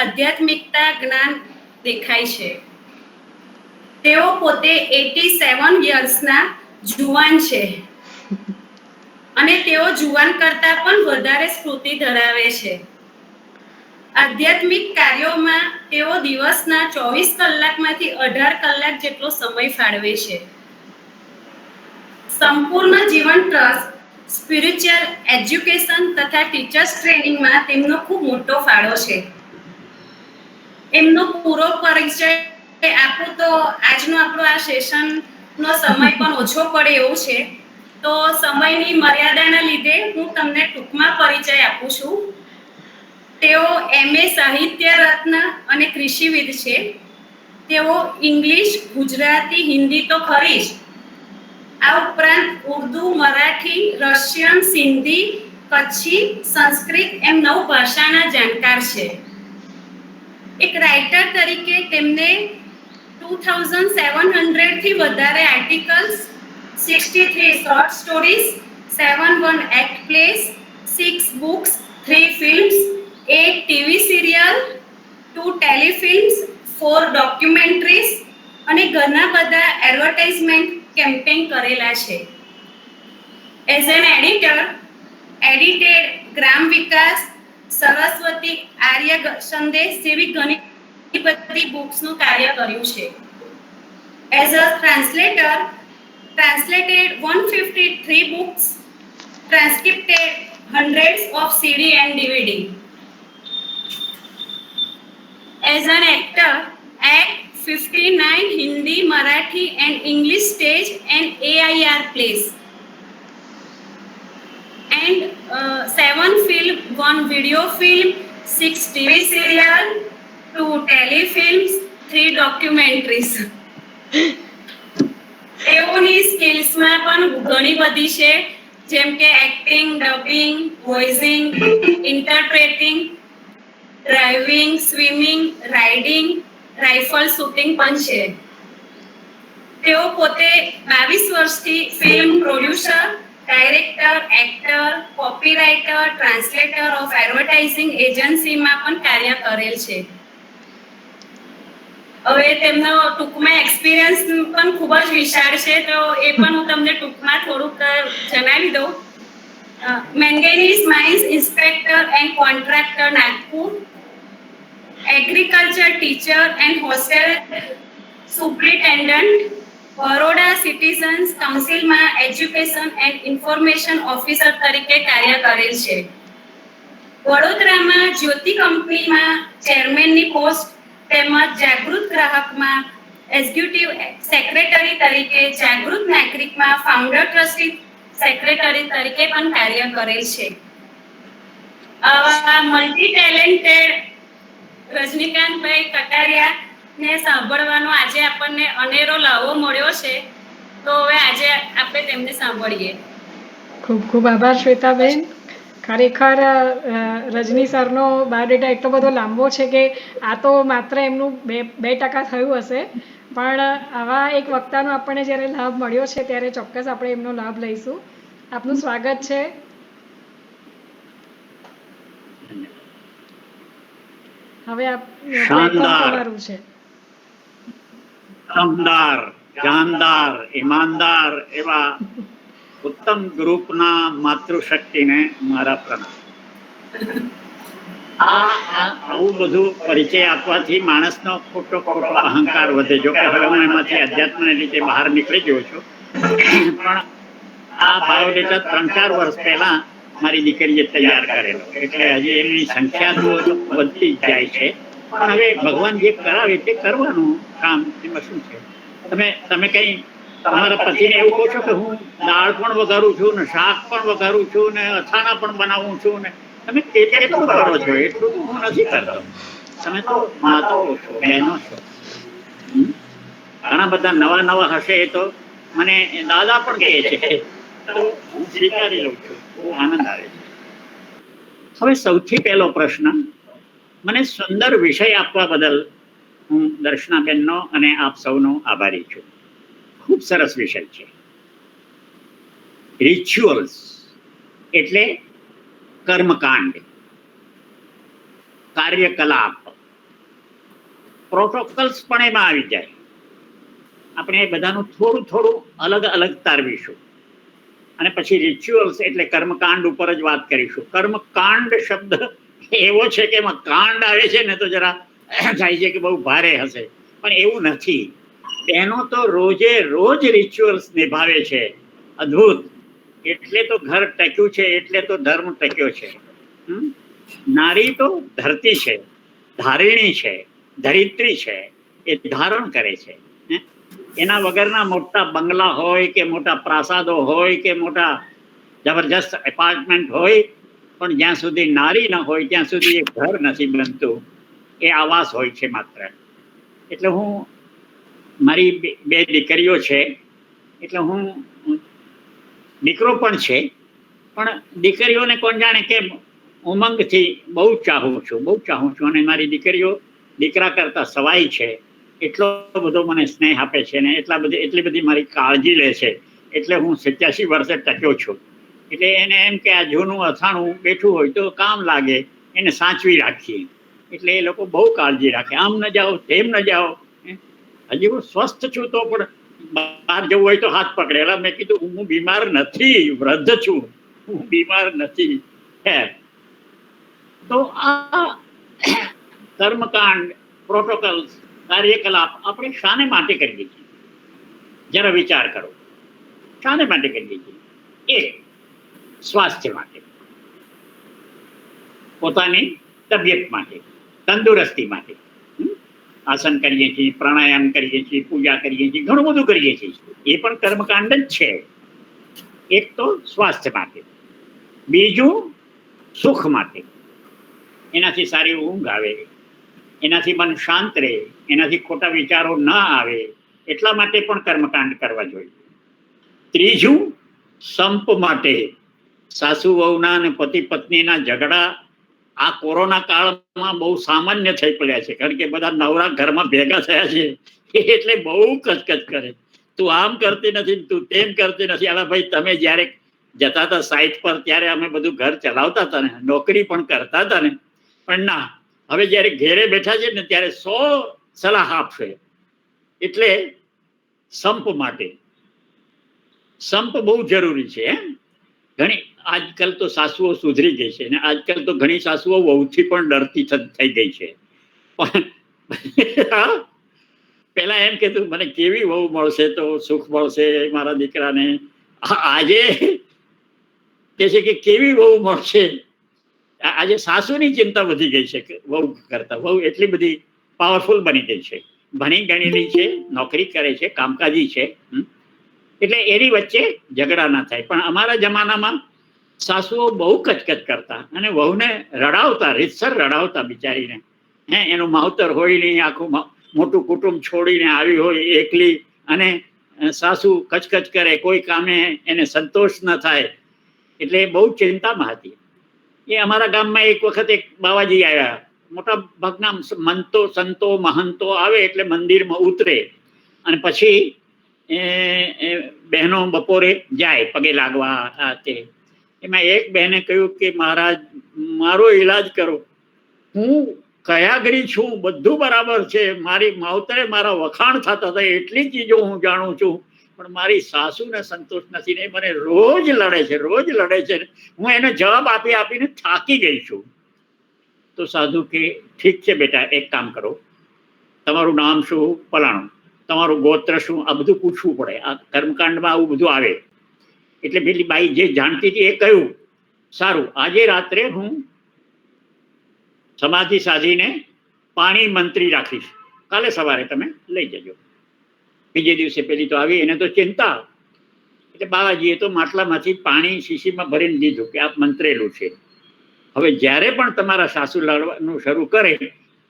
આધ્યાત્મિકતા જ્ઞાન દેખાય છે. તેઓ પોતે 87 યર્સના જુવાન છે અને તેઓ જુવાન કરતા પણ વધારે સ્ફૂર્તિ ધરાવે છે. આધ્યાત્મિક કાર્યોમાં તેઓ દિવસના 24 કલાકમાંથી 18 કલાક જેટલો સમય ફાળવે છે. સંપૂર્ણ જીવન ટ્રસ્ટ સ્પિરિચ્યુઅલ એજ્યુકેશન તથા ટીચર્સ ટ્રેનિંગમાં તેમનો ખૂબ મોટો ફાળો છે. એમનો પૂરો પરિચય આપું તો આજનો આપણો આ સેશનનો સમય પણ ઓછો પડે એવું છે, તો સમયની મર્યાદાના લીધે હું તમને ટૂંકમાં પરિચય આપું છું. તેઓ MA સાહિત્ય રત્ન અને કૃષિવિદ છે. તેઓ ઇંગ્લિશ, ગુજરાતી, હિન્દી તો ખરી જ, આ ઉપરાંત ઉર્દુ, મરાઠી, રશિયન, સિંધી, કચ્છી, સંસ્કૃત એમ 9 ભાષાના જાણકાર છે. એક રાઇટર તરીકે તેમને 2700 થી વધારે articles, 63 short stories, 71 act place, 6 books, 3 films, 8 TV serial, 2 ટેલિફિલ્મ્સ, 4 documentaries અને ઘણા બધા એડવર્ટાઇઝમેન્ટ કેમ્પેઇન કરેલા છે. એઝ એન એડિટર એડિટેડ ગ્રામ વિકાસ, સરસ્વતી આર્ય સંદેશ જેવી ઘણી બધી બુક્સનું કાર્ય કર્યું છે. As a translator translated 153 books, transcribed hundreds of CD and DVD. As an actor, act 59 Hindi, Marathi and English stage and AIR plays. And 7 film, 1 video film, 6 TV serial, 2 telefilms, 3 documentaries. તેઓની સ્કિલ્સમાં પણ ઘણી બધી છે, જેમ કે acting, dubbing, voicing, interpreting, driving, swimming, riding, rifle shooting પણ છે. તેઓ પોતે 22 વર્ષથી film producer, director, actor, copywriter, translator of advertising એજન્સીમાં પણ કાર્ય કરેલ છે. હવે તેમનો ટૂંકમાં એક્સપિરિયન્સ પણ ખૂબ જ વિશાળ છે, તો એ પણ હું તમને ટૂંકમાં થોડુંક જણાવી દઉં. Manganese mines inspector and contractor, Nagpur. Agriculture teacher and hostel superintendent, Baroda citizens કાઉન્સિલમાં એજ્યુકેશન એન્ડ ઇન્ફોર્મેશન ઓફિસર તરીકે કાર્ય કરેલ છે. વડોદરામાં જ્યોતિ કંપનીમાં ચેરમેનની પોસ્ટ તેમજ જાગૃત ગ્રાહકમાં એક્ઝિક્યુટિવ સેક્રેટરી તરીકે, જાગૃત નાગરિકમાં ફાઉન્ડર ટ્રસ્ટી સેક્રેટરી તરીકે પણ કાર્ય કરેલ છે. આવા મલ્ટી ટેલેન્ટેડ રજનીકાંતભાઈ કટારિયાને સાંભળવાનો આજે આપણને અનેરો લાવો મળ્યો છે, તો હવે આજે આપણે તેમને સાંભળીએ. ખૂબ ખૂબ આભાર શ્વેતાબેન. ખરેખર રજની સરનો બાયોડેટા એટલો બધો લાંબો છે કે આ તો માત્ર એમનું 2% થયું હશે, પણ આવા એક વક્તાનો આપણને જ્યારે લાભ મળ્યો છે ત્યારે ચોક્કસ આપણે એમનો લાભ લઈશું. આપનું સ્વાગત છે. હવે તમારું છે. દમદાર, જાનદાર, ઈમાનદાર એવા ઉત્તમ ગ્રુપના માતૃશક્તિને મારા પ્રણામ. આવું બધું પરિચય આપવાથી માણસનો ખોટો અહંકાર વધે. જો કે હવે હું એમાંથી અધ્યાત્મને રીતે બહાર નીકળી ગયો છું, પણ આ બાયોડેટા 3-4 વર્ષ પહેલા મારી દીકરીએ તૈયાર કરેલો, એટલે હજી એની સંખ્યા તો વધતી જાય છે. પણ હવે ભગવાન જે કરાવે તે કરવાનું કામ, એમાં શું છે. તમે કઈ તમારા પતિને એવું કહો છો કે હું દાળ પણ વઘારું છું ને, શાક પણ વઘારું છું ને, અથાણા પણ બનાવું છું ને, તમે કેટલું કરો છો? એટલું હું નથી કરતો. તમે તો માતાઓ છો, બહેનો છો. ઘણા બધા નવા હશે તો મને દાદા પણ કહે છે, તો હું સ્વીકારી લઉં છું. બહુ આનંદ આવે છે. હવે સૌથી પહેલો પ્રશ્ન, મને સુંદર વિષય આપવા બદલ હું દર્શનાબેનનો અને આપ સૌનો આભારી છું. ખૂબ સરસ વિષય છે. રિચ્યુઅલ્સ એટલે કર્મકાંડ, કાર્યકલાપ, પ્રોટોકોલ્સ પણ એમાં આવી જાય. આપણે બધાનું થોડું થોડું અલગ અલગ તારવીશું અને પછી રિચ્યુઅલ્સ એટલે કર્મકાંડ ઉપર જ વાત કરીશું. કર્મકાંડ શબ્દ એવો છે કે એમાં કાંડ આવે છે ને તો જરા થાય છે કે બહુ ભારે હશે, પણ એવું નથી. એનો તો રોજે રોજ રિચ્યુઅલ્સ નિભાવે છે. અદ્ભુત. એટલે તો ઘર ટક્યું છે, એટલે તો ધર્મ ટક્યો છે. નારી તો ધરતી છે, ધારિણી છે, ધરિત્રી છે, એ ધારણ કરે છે. એના વગરના મોટા બંગલા હોય કે મોટા પ્રાસાદો હોય કે મોટા જબરજસ્ત એપાર્ટમેન્ટ હોય, પણ જ્યાં સુધી નારી ન હોય ત્યાં સુધી એ ઘર નથી બનતું, એ આવાસ હોય છે માત્ર. એટલે હું મારી બે દીકરીઓ છે, એટલે હું દીકરો પણ છે, પણ દીકરીઓને કોણ જાણે કેમ ઉમંગથી બહુ ચાહું છું અને મારી દીકરીઓ દીકરા કરતા સવાઈ છે. એટલો બધો મને સ્નેહ આપે છે ને એટલી બધી મારી કાળજી લે છે. એટલે હું 87 વર્ષે ટક્યો છું. એટલે એને એમ કે આ જૂનું અથાણું બેઠું હોય તો કામ લાગે, એને સાચવી રાખીએ. એટલે એ લોકો બહુ કાળજી રાખે. આમ ન જાઓ, તેમ ન જાઓ. હજી હું સ્વસ્થ છું તો પણ બહાર જવું હોય તો હાથ પકડેલા. મેં કીધું હું બીમાર નથી, વૃદ્ધ છું, હું બીમાર નથી. તો આ કર્મકાંડ, પ્રોટોકોલ્સ, કાર્યકલાપ આપણે શાને માટે કરીએ છીએ? જરા વિચાર કરો. શાને માટે કરીએ છીએ? એક, સ્વાસ્થ્ય માટે, પોતાની તબિયત માટે, તંદુરસ્તી માટે. આસન કરીએ છીએ, પ્રાણાયામ કરીએ છીએ, પૂજા કરીએ છીએ, ઘણું બધું કરીએ છીએ. એ પણ કર્મકાંડ જ છે. એક તો સ્વાસ્થ્ય માટે, બીજું સુખ માટે. એનાથી સારી ઊંઘ આવે, એનાથી મન શાંત રહે, એનાથી ખોટા વિચારો ન આવે, એટલા માટે પણ કર્મકાંડ કરવા જોઈએ. ત્રીજું, સંપ માટે. સાસુ વહુના અને પતિ પત્નીના ઝઘડા આ કોરોના કાળમાં બહુ સામાન્ય થઈ પડ્યા છે, કારણ કે બધા નવરા ઘરમાં ભેગા થયા છે, એટલે બહુ કચકચ કરે. તું આમ કરતી નથી, તું તેમ કરતી નથી. અલા ભાઈ, તમે જ્યારે જતા હતા સાઈટ પર ત્યારે અમે બધું ઘર ચલાવતા હતા ને, નોકરી પણ કરતા હતા ને, પણ ના, હવે જ્યારે ઘેરે બેઠા છે ને ત્યારે 100 સલાહ આપશે. એટલે સંપ માટે. સંપ બહુ જરૂરી છે. ઘણી આજકાલ તો સાસુઓ સુધરી ગઈ છે, અને આજકાલ તો ઘણી સાસુઓ વહુથી પણ ડરતી થઈ ગઈ છે. પેલા એમ કીધું મને કેવી વહુ મળશે તો સુખ મળશે મારા દીકરાને. આજે કે છે કે કેવી વહુ મળશે. આજે સાસુની ચિંતા વધી ગઈ છે વહુ કરતા. વહુ એટલી બધી પાવરફુલ બની ગઈ છે, ભણી ગણેલી છે, નોકરી કરે છે, કામકાજી છે. એટલે એની વચ્ચે ઝઘડા ના થાય. પણ અમારા જમાનામાં સાસુઓ બહુ કચકચ કરતા અને વહુને રડાવતા, રીતસર રડાવતા બિચારીને. એનું માવતર હોય નહીં, આખું મોટું કુટુંબ છોડીને આવી હોય એકલી, અને સાસુ કચકચ કરે, કોઈ કામે એને સંતોષ ન થાય, એટલે બહુ ચિંતામાં હતી. એ અમારા ગામમાં એક વખત એક બાવાજી આવ્યા. મોટા ભાગના મંતો, સંતો, મહંતો આવે એટલે મંદિરમાં ઉતરે અને પછી બહેનો બપોરે જાય પગે લાગવા. આ તે એમાં એક બહેને કહ્યું કે મહારાજ, મારો ઈલાજ કરો. હું કયાગરી છું, બધું બરાબર છે, મારી માવતરે મારા વખાણ થતા હતા, એટલી ચીજો હું જાણું છું, પણ મારી સાસુને સંતોષ નથી ને મને રોજ લડે છે, રોજ લડે છે. હું એને જવાબ આપી આપીને થાકી ગઈ છું. તો સાધુ કે ઠીક છે બેટા, એક કામ કરો, તમારું નામ શું? ફલાણું. તમારું ગોત્ર શું? આ બધું પૂછવું પડે. આ કર્મકાંડમાં આવું બધું આવે. એટલે પેલી બાઈ જે જાણતી હતી એ કહ્યું, સારું, આજે રાત્રે હું સમાધિ સાધીને પાણી મંત્રી રાખીશ, કાલે સવારે તમે લઈ જજો. બીજે દિવસે પેલી તો આવી, એને તો ચિંતા. એટલે બાવાજીએ તો માટલામાંથી પાણી શીશીમાં ભરીને દીધું કે આ મંત્રેલું છે. હવે જ્યારે પણ તમારા સાસુ લડવાનું શરૂ કરે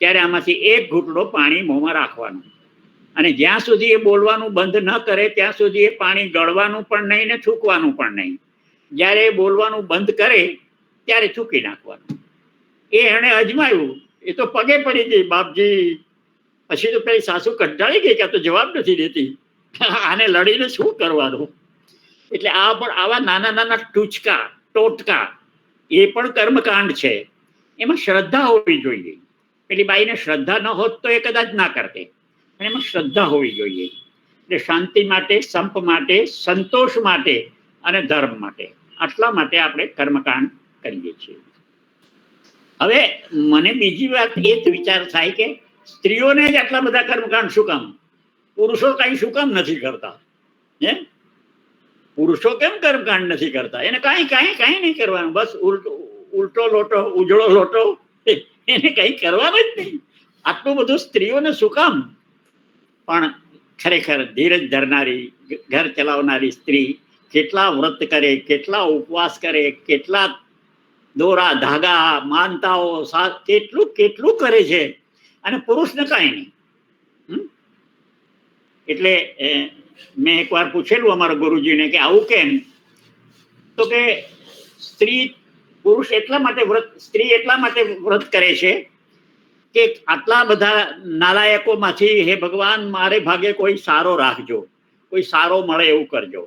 ત્યારે આમાંથી એક ઘૂંટડો પાણી મોંમાં રાખવાનું, અને જ્યાં સુધી એ બોલવાનું બંધ ન કરે ત્યાં સુધી એ પાણી ગળવાનું પણ નહીં ને થૂકવાનું પણ નહીં. જ્યારે એ બોલવાનું બંધ કરે ત્યારે થૂકી નાખવાનું. એ એણે અજમાયું. એ તો પગે પડી ગઈ, બાપજી. પછી તો પેલી સાસુ કંટાળી ગઈ કે આ તો જવાબ નથી દેતી, આને લડીને શું કરવાનું. એટલે આ પણ આવા નાના નાના ટૂચકા, ટોટકા, એ પણ કર્મકાંડ છે. એમાં શ્રદ્ધા હોવી જોઈએ. પેલી બાઈને શ્રદ્ધા ન હોત તો એ કદાચ ના કરતે, પણ એમાં શ્રદ્ધા હોવી જોઈએ. એટલે શાંતિ માટે, સંપ માટે, સંતોષ માટે અને ધર્મ માટે, આટલા માટે આપણે કર્મકાંડ કરીએ છીએ. હવે મને બીજી વાત એ જ વિચાર થાય કે સ્ત્રીઓને જ આટલા બધા કર્મકાંડ શું કામ, પુરુષો કઈ શું કામ નથી કરતા? હે, પુરુષો કેમ કર્મકાંડ નથી કરતા? એને કાંઈ કાંઈ કાંઈ નહીં કરવાનું, બસ ઉલટો લોટો, ઉજળો લોટો, એને કંઈ કરવાનું જ નહીં. આટલું બધું સ્ત્રીઓને શું કામ? પણ ખરેખર ધીરજ ધરનારી, ઘર ચલાવનારી સ્ત્રી કેટલા વ્રત કરે, કેટલા ઉપવાસ કરે, કેટલા દોરા ધાગા માનતાઓ, કેટલું કેટલું કરે છે, અને પુરુષને કાંઈ નહીં. એટલે મેં એકવાર પૂછેલું અમારા ગુરુજીને કે આવું કેમ? તો કે પુરુષ એટલા માટે વ્રત, સ્ત્રી એટલા માટે વ્રત કરે છે કે આટલા બધા નાલાયકોમાંથી હે ભગવાન મારે ભાગે કોઈ સારો રાખજો, કોઈ સારો મળે એવું કરજો,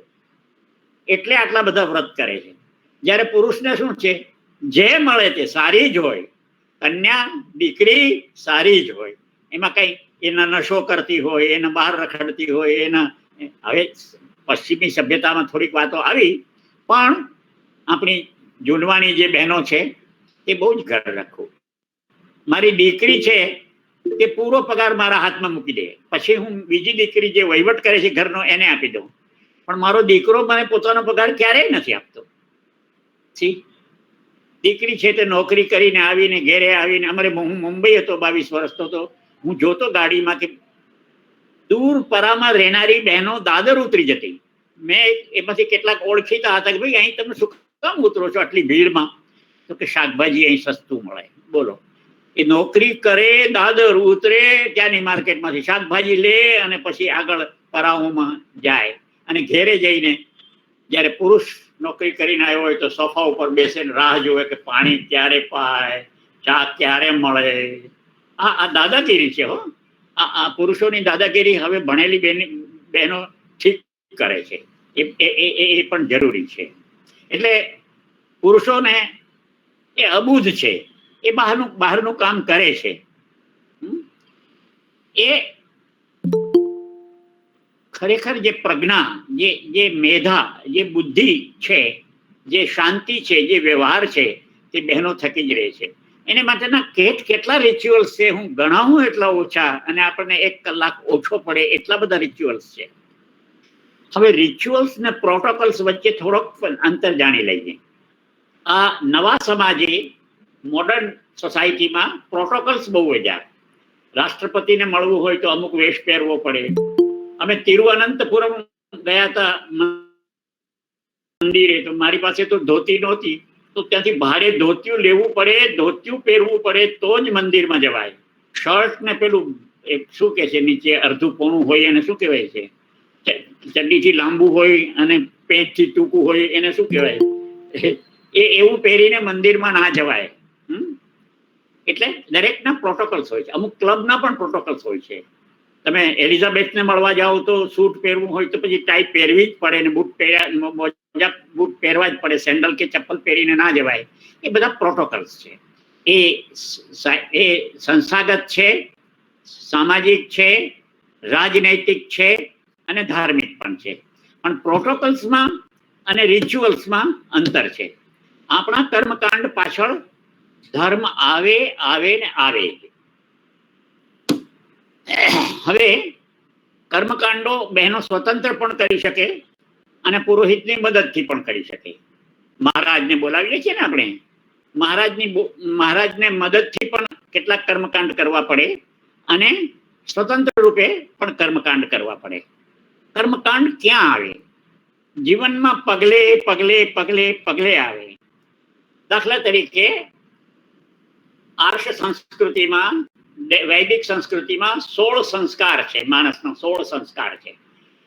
એટલે આટલા બધા વ્રત કરે છે. જ્યારે પુરુષને શું છે, જે મળે તે સારી જ હોય, કન્યા દીકરી સારી જ હોય, એમાં કઈ એના નશો કરતી હોય, એને બહાર રખડતી હોય, એના હવે પશ્ચિમી સભ્યતામાં થોડીક વાતો આવી, પણ આપણી જૂનવાણી જે બહેનો છે એ બહુ જ ઘર રાખવું. મારી દીકરી છે તે પૂરો પગાર મારા હાથમાં મૂકી દે, પછી હું બીજી દીકરી જે વહીવટ કરે છે ઘરનો એને આપી દઉં, પણ મારો દીકરો મને પોતાનો પગાર ક્યારેય નથી આપતો. દીકરી છે તે નોકરી કરીને આવીને ઘેરે આવીને, અમારે હું મુંબઈ હતો 22 વર્ષ તો હું જોતો ગાડીમાં કે દૂર પરામાં રહેનારી બહેનો દાદર ઉતરી જતી. મેં એમાંથી કેટલાક ઓળખીતા હતા કે ભાઈ અહીં તમે શું કામ ઉતરો છો આટલી ભીડમાં? તો કે શાકભાજી અહીં સસ્તું મળે. બોલો, એ નોકરી કરે, દાદર ઉતરે, ત્યાંની માર્કેટમાંથી શાકભાજી લે અને પછી આગળ પરાઓમાં જાય, અને ઘેરે જઈને જ્યારે પુરુષ નોકરી કરીને આવ્યો હોય તો સોફા ઉપર બેસીને રાહ જોવે કે પાણી ક્યારે પાય, ચા ક્યારે મળે. આ દાદાગીરી છે હો. આ પુરુષોની દાદાગીરી હવે ભણેલી બહેનો ઠીક કરે છે, એ પણ જરૂરી છે. એટલે પુરુષોને એ અબૂધ છે, એ બહારનું કામ કરે છે. એ ખરેખર જે પ્રજ્ઞા, જે મેધા, જે બુદ્ધિ છે, જે શાંતિ છે, જે વ્યવહાર છે, તે બહેનો થકી જ રહે છે. એને માટેના કેટલા રિચ્યુઅલ્સ છે, હું ગણાવું એટલા ઓછા, અને આપણને 1 કલાક ઓછો પડે એટલા બધા રિચ્યુઅલ્સ છે. હવે રિચ્યુઅલ્સ ને પ્રોટોકોલ્સ વચ્ચે થોડોક અંતર જાણી લઈએ. આ નવા સમાજે, મોડર્ન સોસાયટીમાં પ્રોટોકોલ્સ બહુ વધ્યા. રાષ્ટ્રપતિને મળવું હોય તો અમુક વેશ પહેરવો પડે. અમે તિરુવનંતપુરમ ગયા હતા મંદિરે, તો મારી પાસે તો ધોતી નહોતી, તો ત્યાંથી ભાડે ધોતિયું લેવું પડે, ધોતિયું પહેરવું પડે તો જ મંદિરમાં જવાય. શર્ટ ને પેલું શું કે છે નીચે અડધું પોણું હોય એને શું કહેવાય છે, ચડ્ડીથી લાંબુ હોય અને પેન્ટથી ટૂંકું હોય એને શું કહેવાય, એવું પહેરીને મંદિરમાં ના જવાય. એટલે દરેકના પ્રોટોકોલ્સ હોય છે. અમુક ક્લબના પણ પ્રોટોકોલ્સ હોય છે. તમે એલિઝાબેથને મળવા જાઓ તો સૂટ પહેરવું હોય તો પછી ટાઈ પહેરવી જ પડે, ને બૂટ પહેરવા જ પડે, સેન્ડલ કે ચપ્પલ પહેરીને ના જવાય. એ બધા પ્રોટોકોલ્સ છે. એ સંસ્થાગત છે, સામાજિક છે, રાજનૈતિક છે અને ધાર્મિક પણ છે. પણ પ્રોટોકોલ્સમાં અને રિચ્યુઅલ્સમાં અંતર છે. આપણા કર્મકાંડ પાછળ ધર્મ આવે ને આવે. હવે કર્મકાંડો બહેનો સ્વતંત્ર પણ કરી શકે અને પુરોહિતની મદદથી પણ કરી શકે. મહારાજને બોલાવીએ છીએ ને આપણે, મહારાજને મદદથી પણ કેટલાક કર્મકાંડ કરવા પડે અને સ્વતંત્ર રૂપે પણ કર્મકાંડ કરવા પડે. કર્મકાંડ ક્યાં આવે? જીવનમાં પગલે પગલે પગલે પગલે આવે. દાખલા તરીકે આર્ષ સંસ્કૃતિમાં, વૈદિક સંસ્કૃતિમાં 16 સંસ્કાર છે. માણસનો 16 સંસ્કાર છે.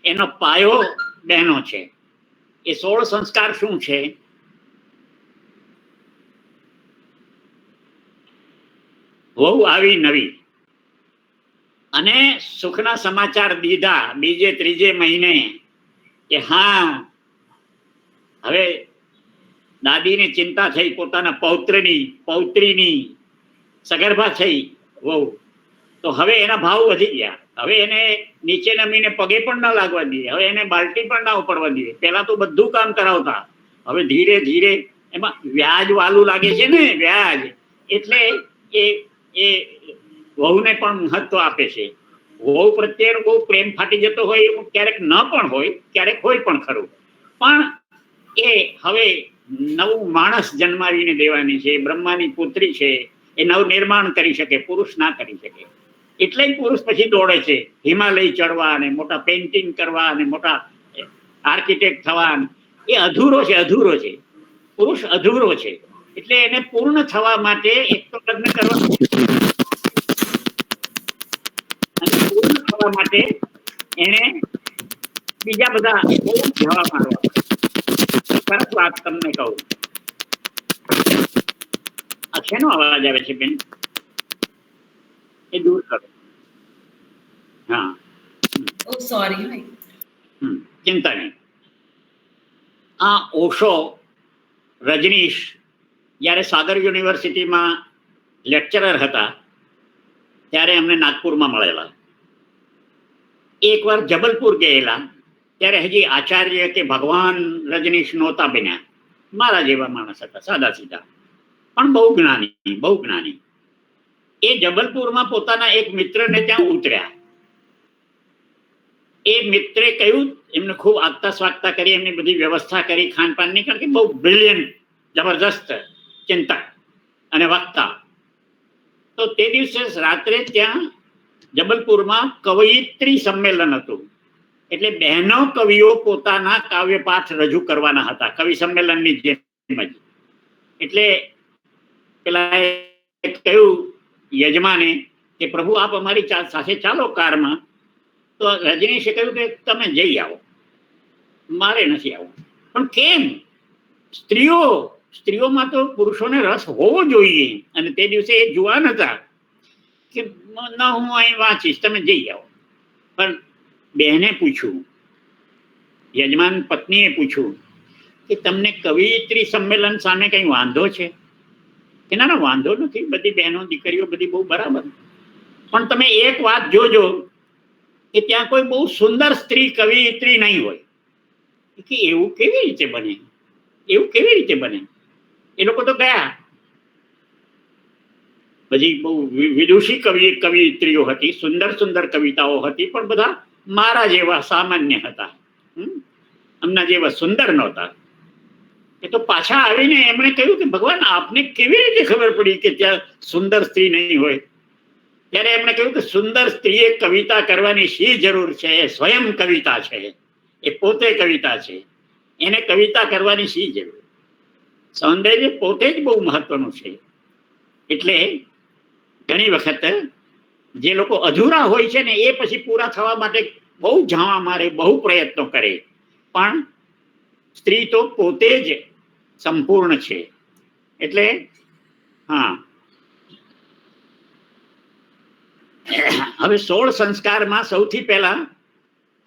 એનો પાયો બહેનો છે. એ 16 સંસ્કાર શું છે? વહુ આવી નવી અને સુખના સમાચાર દીધા બીજે ત્રીજે મહિને કે હા હવે દાદીને ચિંતા થઈ પોતાના પૌત્રીની, સગર્ભા થઈ વહુ. તો હવે એના ભાવ વધી ગયા. હવે એને નીચે નમીને પગે પણ ના લાગવા દઈએ, હવે એને બાલટી પણ ના ઉપડવા દઈએ. પહેલા તો બધું કામ કરાવતા, હવે ધીરે ધીરે એમાં વ્યાજ વાલું લાગે છે ને, વ્યાજ. એટલે એ એ વહુને પણ મહત્વ આપે છે. વહુ પ્રત્યે બહુ પ્રેમ ફાટી જતો હોય એવું ક્યારેક ન પણ હોય, ક્યારેક હોય પણ ખરું. પણ એ હવે નવું માણસ જન્માવીને દેવાની છે, બ્રહ્માની પુત્રી છે, એ નવ નિર્માણ કરી શકે, પુરુષ ના કરી શકે. એટલે જ પુરુષ પછી દોડે છે હિમાલય ચડવા અને મોટા પેઇન્ટિંગ કરવા અને મોટા આર્કિટેક્ટ થવા. એ અધૂરો છે, અધૂરો છે. પુરુષ અધૂરો છે. એટલે એને પૂર્ણ થવા માટે એક તો લગ્ન કરવા, અને પૂર્ણ થવા માટે એને બીજા બધા બહુ જવા મારવા પડે. સરસ વાત તમને કહું. આ શેનો અવાજ આવે છે બેન? એ દૂર કરો. હા. ઓ સોરી. ચિંતા નહીં. આ ઓશો, રજનીશ જ્યારે સાગર યુનિવર્સિટીમાં લેક્ચરર હતા ત્યારે અમને નાગપુરમાં મળેલા. એકવાર જબલપુર ગયેલા ત્યારે હજી આચાર્ય કે ભગવાન રજનીશ નહોતા બન્યા. મારા જેવા માણસ હતા, સાદા સીધા, પણ બહુ જ્ઞાની, બહુ જ્ઞાની. એ જબલપુરમાં પોતાના એક મિત્રને ત્યાં ઉતર્યા. એ મિત્રે કહ્યું, એમને ખૂબ આગતા સ્વાગતા કરી, એમની બધી વ્યવસ્થા કરી ખાનપાનની, કારણ કે બહુ બ્રિલિયન્ટ, જબરદસ્ત ચિંતક અને વક્તા. તો તે દિવસે રાત્રે ત્યાં જબલપુરમાં કવયિત્રી સંમેલન હતું. એટલે બહેનો કવિઓ પોતાના કાવ્ય પાઠ રજૂ કરવાના હતા, કવિ સંમેલનની જેમ જ. એટલે પેલા કહ્યું યજમાને કે પ્રભુ આપ અમારી સાથે ચાલો કારમાં. તો રજનીશે કહ્યું કે તમે જઈ આવો, મારે નથી આવું. પણ કેમ? સ્ત્રીઓમાં તો પુરુષોને રસ હોવો જોઈએ, અને તે દિવસે એ જુવાન હતા કે ના, હું અહીં વાંચીશ, તમે જઈ આવો. પણ બહેને પૂછ્યું, યજમાન પત્નીએ પૂછ્યું કે તમને કવિયત્રી સંમેલન સામે કઈ વાંધો છે? કે ના ના, વાંધો નથી, બધી બહેનો દીકરીઓ બધી બહુ બરાબર. પણ તમે એક વાત જોજો કે ત્યાં કોઈ બહુ સુંદર સ્ત્રી કવિયત્રી નહીં હોય. કે એવું કેવી રીતે બને? એવું કેવી રીતે બને? એ લોકો તો ગયા. બધી બહુ વિદુષી કવિયત્રીઓ હતી, સુંદર સુંદર કવિતાઓ હતી, પણ બધા મારા જેવા સામાન્ય હતા, અમના જેવા સુંદર નહોતા. એ તો પાછા આવીને એમણે કહ્યું કે ભગવાન, આપને કેવી રીતે ખબર પડી કે ત્યાં સુંદર સ્ત્રી નહીં હોય? ત્યારે એમણે કહ્યું કે સુંદર સ્ત્રીએ કવિતા કરવાની શી જરૂર છે? એ સ્વયં કવિતા છે, એ પોતે કવિતા છે, એને કવિતા કરવાની શી જરૂર? સૌંદર્ય પોતે જ બહુ મહત્વનું છે. એટલે ઘણી વખત જે લોકો અધૂરા હોય છે ને, એ પછી પૂરા થવા માટે બહુ ઝાવા મારે, બહુ પ્રયત્નો કરે, પણ સ્ત્રી તો પોતે જ સંપૂર્ણ છે. એટલે હા, હવે 16 સંસ્કારમાં સૌથી પહેલા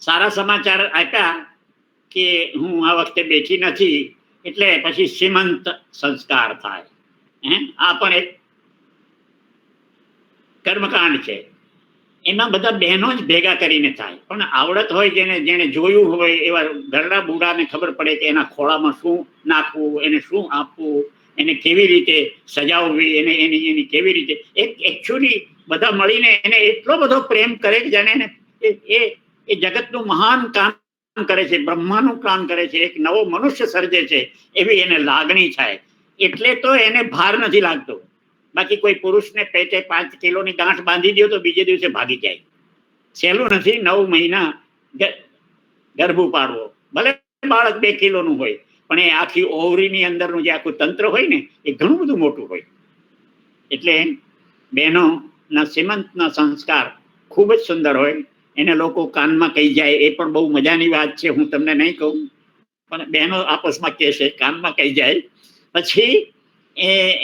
સારા સમાચાર આપ્યા કે હું આ વખતે બેઠી નથી, એટલે પછી સીમંત સંસ્કાર થાય. આ પણ એક કર્મકાંડ છે. એમાં બધા બહેનો જ ભેગા કરીને થાય. પણ આવડત હોય, જેને જોયું હોય એવા ઘરડા બુઢાને ખબર પડે કે એના ખોળામાં શું નાખવું, એને શું આપવું, એને કેવી રીતે સજાવવી, એની કેવી રીતે એકચ્યુઅલી બધા મળીને એને એટલો બધો પ્રેમ કરે કે જાણે એ જગતનું મહાન કામ કરે છે, બ્રહ્માનું કામ કરે છે, એક નવો મનુષ્ય સર્જે છે, એવી એને લાગણી થાય. એટલે તો એને ભાર નથી લાગતો. બાકી કોઈ પુરુષને પેટે 5 કિલોની ગાંઠ બાંધી દો તો બીજે દિવસે ભાગી જાય. સહેલું નથી 9 મહિના ગર્ભ પાડવો. ભલે બાળક 2 કિલોનું હોય, પણ એ આખી ઓવરીની અંદરનું જે આખું તંત્ર હોય ને, એ ઘણું બધું મોટું હોય. એટલે બહેનોના સીમંતના સંસ્કાર ખૂબ જ સુંદર હોય. એને લોકો કાનમાં કહી જાય, એ પણ બહુ મજાની વાત છે, હું તમને નહીં કહું, પણ બહેનો આપસમાં કહેશે, કાનમાં કહી જાય. પછી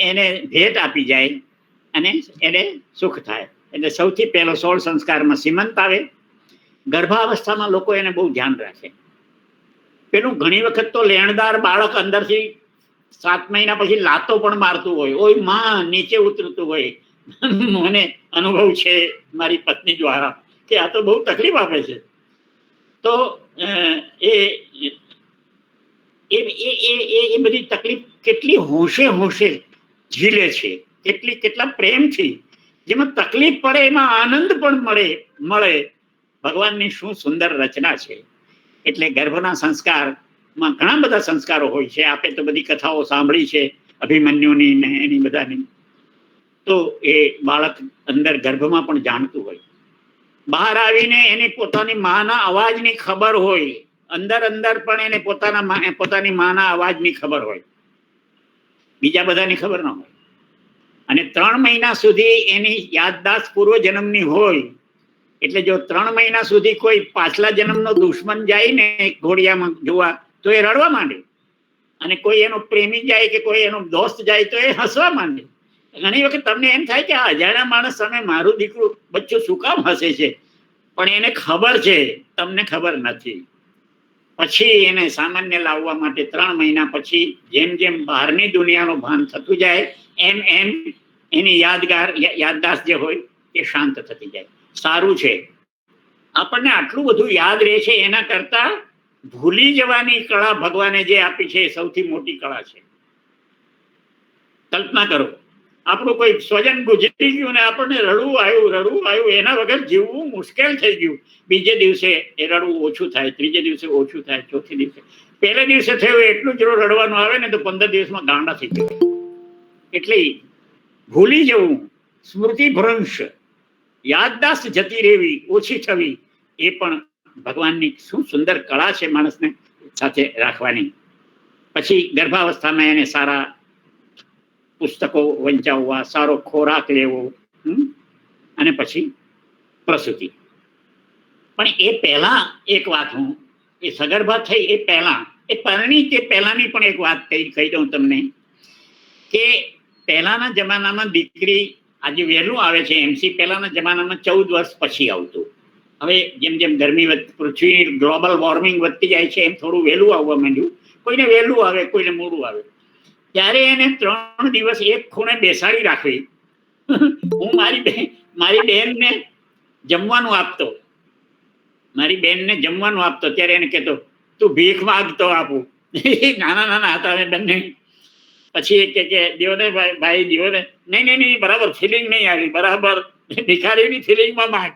એને ભેટ આપી જાય અને એને સુખ થાય. એટલે સૌથી પહેલો 16 સંસ્કારમાં સીમંત આવે. ગર્ભાવસ્થામાં લોકો એને બહુ ધ્યાન રાખે. પેલું ઘણી વખત તો લેણદાર બાળક અંદરથી 7 મહિના પછી લાતો પણ મારતું હોય, ઓય માં નીચે ઉતરતું હોય, મને અનુભવ છે મારી પત્ની દ્વારા કે આ તો બહુ તકલીફ આપે છે. તો એ એ એ બધી તકલીફ કેટલી હોંશે હોંશે ઝીલે છે, કેટલા પ્રેમથી. જેમાં તકલીફ પડે એમાં આનંદ પણ મળે. ભગવાનની શું સુંદર રચના છે. એટલે ગર્ભના સંસ્કારમાં ઘણા બધા સંસ્કારો હોય છે. આપે તો બધી કથાઓ સાંભળી છે અભિમન્યુની ને એની બધાની. તો એ બાળક અંદર ગર્ભમાં પણ જાણતું હોય, બહાર આવીને એની પોતાની માના અવાજની ખબર હોય. અંદર પણ એને પોતાની માના અવાજની ખબર હોય, બીજા બધાની ખબર ન હોય. અને 3 મહિના સુધી એની યાદદાસ્ત પૂર્વજન્મની હોય. એટલે જો 3 મહિના સુધી કોઈ પાછલા જન્મનો દુશ્મન જાય ને ઘોડિયામાં જોવા, તો એ રડવા માંડે. અને કોઈ એનો પ્રેમી જાય કે કોઈ એનો દોસ્ત જાય તો એ હસવા માંડે. ઘણી વખત તમને એમ થાય કે આ અજાણ્યા માણસ સામે મારું દીકરું બચ્ચું શું કામ હસે છે? પણ એને ખબર છે, તમને ખબર નથી. પછી એને સામાન્ય લાવવા માટે 3 મહિના પછી જેમ જેમ બહારની દુનિયાનું ભાન થતું જાય એમ એની યાદદાસ્ત જે હોય એ શાંત થતી જાય. સારું છે, આપણને આટલું બધું યાદ રહે છે એના કરતા ભૂલી જવાની કળા ભગવાને જે આપી છે એ સૌથી મોટી કળા છે. કલ્પના કરો, આપણું કોઈ સ્વજન ગુજરી ગયું ને આપણને રડવું આવ્યું, એના વગર જીવવું મુશ્કેલ થઈ ગયું. બીજે દિવસે એ રડવું ઓછું થાય, ત્રીજે દિવસે ઓછું થાય, ચોથે દિવસે. પહેલે દિવસે થયું એટલું જ રડવાનું આવે ને તો 15 દિવસમાં ગાંડા થઈ જાય. એટલે ભૂલી જવું, સ્મૃતિ ભ્રંશ, યાદદાસ્ત જતી રહેવી, ઓછી થવી, એ પણ ભગવાનની શું સુંદર કળા છે માણસને સાથે રાખવાની. પછી ગર્ભાવસ્થામાં એને સારા પુસ્તકો વંચાવવા, સારો ખોરાક લેવો, અને પછી પ્રસૂતિ. પણ એ પહેલા એક વાત એ સગર્ભા થઈ એ પહેલા, એ પરણી તે પહેલાની પણ એક વાત કહી દઉં તમને કે પહેલાના જમાનામાં દીકરી આજે વહેલું આવે છે એમસી, પહેલાના જમાનામાં 14 વર્ષ પછી આવતું. હવે જેમ જેમ ગરમી પૃથ્વી ગ્લોબલ વોર્મિંગ વધતી જાય છે એમ થોડું વહેલું આવવા માંડ્યું. કોઈને વહેલું આવે, કોઈને મોડું આવે. ત્યારે એને 3 દિવસ એક ખૂણે બેસાડી રાખવી. હું મારી બહેનને જમવાનું આપતો, ત્યારે એને કહેતો તું ભીખ માંગતો આપું. નાના હતા અમે બંને. પછી એ કે દેવને ભાઈ દેવને નહીં, બરાબર ફિલિંગ નહીં આવી, બરાબર ભિખારીની ફિલિંગમાં માંગ.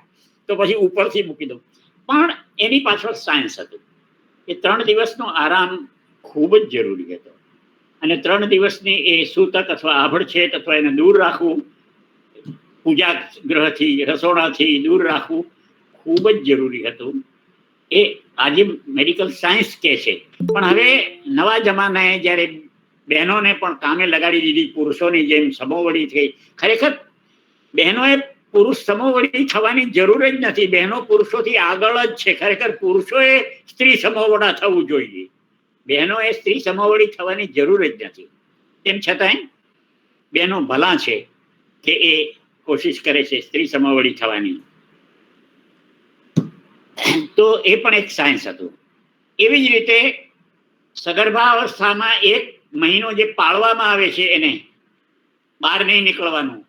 તો પછી ઉપરથી મૂકી દઉં. પણ એની પાછળ સાયન્સ હતું. એ 3 દિવસનો આરામ ખૂબ જ જરૂરી હતો. અને 3 દિવસની એ સૂતક અથવા આભડછેટ અથવા એને દૂર રાખવું, પૂજા ગ્રહથી, રસોડાથી દૂર રાખવું ખૂબ જ જરૂરી હતું. એ આજે મેડિકલ સાયન્સ કહે છે. પણ હવે નવા જમાનાએ જ્યારે બહેનોને પણ કામે લગાડી દીધી, પુરુષોની જેમ સમોવડી થઈ. ખરેખર બહેનોએ પુરુષ સમોવડી થવાની જરૂર જ નથી. બહેનો પુરુષોથી આગળ જ છે. ખરેખર પુરુષોએ સ્ત્રી સમોવડા થવું જોઈએ. બહેનોએ સ્ત્રી સમોવડી થવાની જરૂર જ નથી. તેમ છતાંય બહેનો ભલા છે કે એ કોશિશ કરે છે સ્ત્રી સમોવડી થવાની. તો એ પણ એક સાયન્સ હતું. એવી જ રીતે સગર્ભાવસ્થામાં 1 મહિનો જે પાળવામાં આવે છે એને બહાર નહીં નીકળવાનું,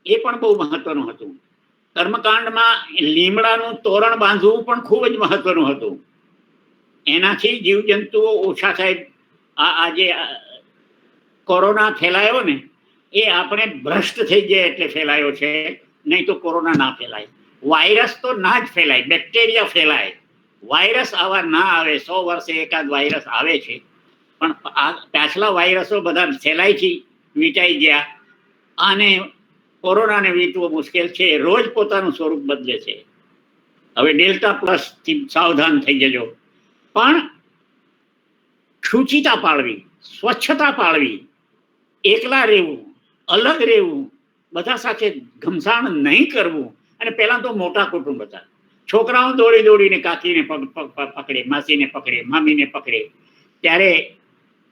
એ પણ બહુ મહત્વનું હતું. કર્મકાંડમાં લીમડાનું તોરણ બાંધવું પણ ખૂબ જ મહત્વનું હતું. એનાથી જીવજંતુઓ ઓછા થાય. આ જે કોરોના ફેલાયો ને એ આપણે ભ્રષ્ટ થઈ ગયા એટલે ફેલાયો છે, નહીં તો કોરોના ના ફેલાય. વાયરસ તો ના જ ફેલાય, બેક્ટેરિયા ફેલાય. વાયરસ આવા ના આવે. 100 વર્ષે એકાદ વાયરસ આવે છે, પણ પાછલા વાયરસો બધા ફેલાયથી વીંટાઈ ગયા. અને કોરોનાને વીંટવો મુશ્કેલ છે. રોજ પોતાનું સ્વરૂપ બદલે છે. હવે ડેલ્ટા પ્લસથી સાવધાન થઈ જજો. પણ શુચિતા પાળવી, સ્વચ્છતા પાળવી, એકલા રહેવું, અલગ રહેવું, બધા સાથે ઘમસાણ નહીં કરવું. અને પહેલા તો મોટા કુટુંબ હતા. છોકરાઓ દોડીને કાકીને પકડે, માસીને પકડે, મામીને પકડે. ત્યારે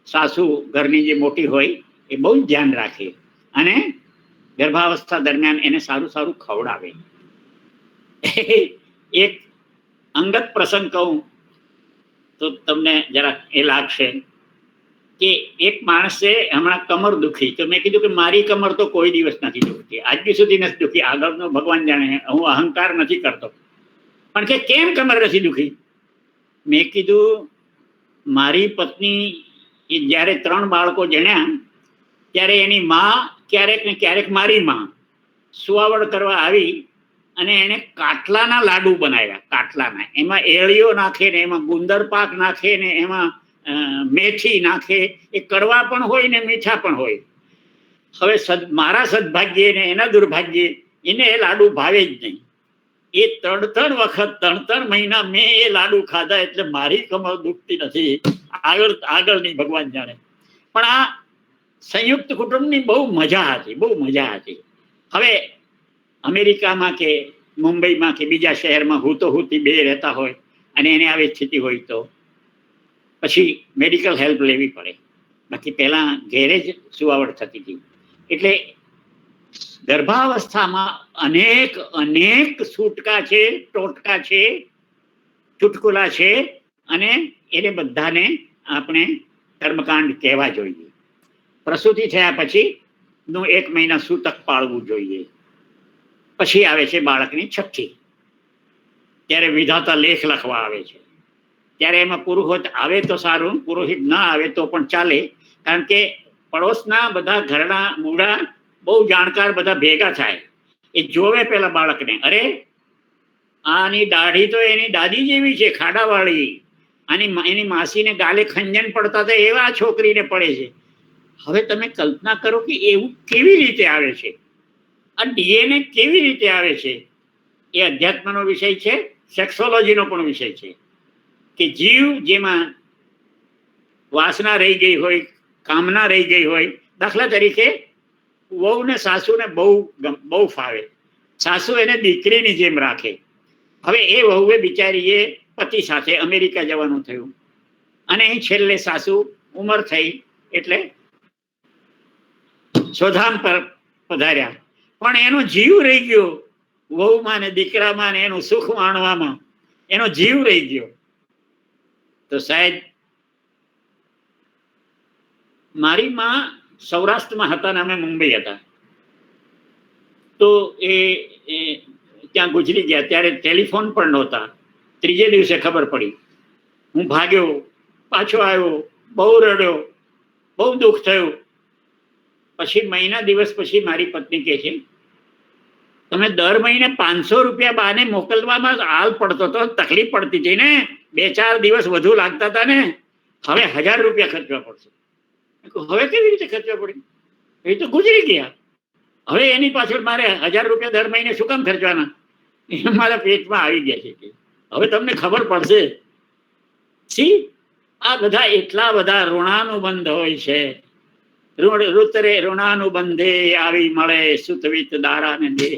સાસુ ઘરની જે મોટી હોય એ બહુ જ ધ્યાન રાખે અને ગર્ભાવસ્થા દરમિયાન એને સારું ખવડાવે. એક અંગત પ્રસંગ કહું તો તમને જરા એ લાગશે. કે એક માણસે હમણાં કમર દુખી, તો મેં કીધું કે મારી કમર તો કોઈ દિવસ નથી દુખતી, આજ સુધી નથી દુખી, આગળનો ભગવાન જાણે, હું અહંકાર નથી કરતો. પણ કે કેમ કમર નથી દુખી? મેં કીધું મારી પત્ની જ્યારે 3 બાળકો જણ્યા ત્યારે એની માં ક્યારેક ને ક્યારેક મારી માં સુવાવડ કરવા આવી અને એને કાટલાના લાડુ બનાવ્યા, કાટલાના, એમાં એળીઓ નાખે ને એમાં ગુંદર પાક નાખે ને એમાં મેથી નાખે, એ કડવા પણ હોય ને મીઠા પણ હોય. હવે મારા સદભાગ્યે ને એના દુર્ભાગ્યે એને એ લાડુ ભાવે જ નહીં. એ 3 વખત 3 મહિના મેં એ લાડુ ખાધા, એટલે મારી કમર દુખતી નથી, આગળની ભગવાન જાણે. પણ આ સંયુક્ત કુટુંબની બહુ મજા હતી, બહુ મજા હતી. હવે અમેરિકામાં કે મુંબઈમાં કે બીજા શહેરમાં હુતી બે રહેતા હોય અને એને આવી સ્થિતિ હોય તો પછી મેડિકલ હેલ્પ લેવી પડે. બાકી પહેલા ઘેરે જ સુવાવડ થતી હતી. એટલે ગર્ભાવસ્થામાં અનેક છૂટકા છે, ટોટકા છે, ચુટકુલા છે, અને એને બધાને આપણે કર્મકાંડ કહેવા જોઈએ. પ્રસૂતિ થયા પછી 1 મહિના સૂતક પાળવું જોઈએ. પછી આવે છે બાળકની છઠ્ઠી, ત્યારે વિધાતા લેખ લખવા આવે છે. ત્યારે એમાં પુરોહિત આવે તો સારું, પુરોહિત ના આવે તો પણ ચાલે, કારણ કે પડોશના બધા ઘરના મૂળા બહુ જાણકાર બધા ભેગા થાય. એ જોવે પેલા બાળકને, અરે આની દાઢી તો એની દાદી જેવી છે, ખાડાવાળી, એની માસીને ગાલે ખંજન પડતા હતા એવા છોકરીને પડે છે. હવે તમે કલ્પના કરો કે એવું કેવી રીતે આવે છે, આ ડીએનએ કેવી રીતે આવે છે. એ અધ્યાત્મનો વિષય છે, સેક્સોલોજીનો પણ વિષય છે, કે જીવ જેમાં વાસના રહી ગઈ હોય, કામના રહી ગઈ હોય. દાખલા તરીકે વહુ ને સાસુને બહુ ફાવે, સાસુ એને દીકરીની જેમ રાખે. હવે એ વહુએ બિચારીએ પતિ સાથે અમેરિકા જવાનું થયું અને અહીં છેલ્લે સાસુ ઉંમર થઈ એટલે સ્વધામ પર પધાર્યા, પણ એનો જીવ રહી ગયો વહુમાં ને દીકરામાં ને એનું સુખ માણવામાં, એનો જીવ રહી ગયો. તો સાહેબ મારી માં સૌરાષ્ટ્રમાં હતા ને અમે મુંબઈ હતા, તો એ ત્યાં ગુજરી ગયા. ત્યારે ટેલિફોન પણ નહોતા. 3જે દિવસે ખબર પડી. હું ભાગ્યો, પાછો આવ્યો, બહુ રડ્યો, બહુ દુઃખ થયું. પછી મહિના દિવસ પછી મારી પત્ની કહે છે, તમે દર મહિને 500 રૂપિયા બાને મોકલવામાં હાલ પડતો હતો, તકલીફ પડતી હતી ને, 2-4 દિવસ વધુ લાગતા હતા ને, હવે 1000 રૂપિયા ખર્ચવા પડશે. હવે કેવી રીતે ખર્ચવા પડે? એ તો ગુજરી ગયા. હવે એની પાછળ મારે 1000 રૂપિયા દર મહિને શું કામ ખર્ચવાના? એ મારા પેટમાં આવી ગયા છે. હવે તમને ખબર પડશે. આ બધા એટલા બધા ઋણાનુબંધ હોય છે. ઋતરે ઋણાનુબંધે આવી મળે સુતવિત દારાને દે.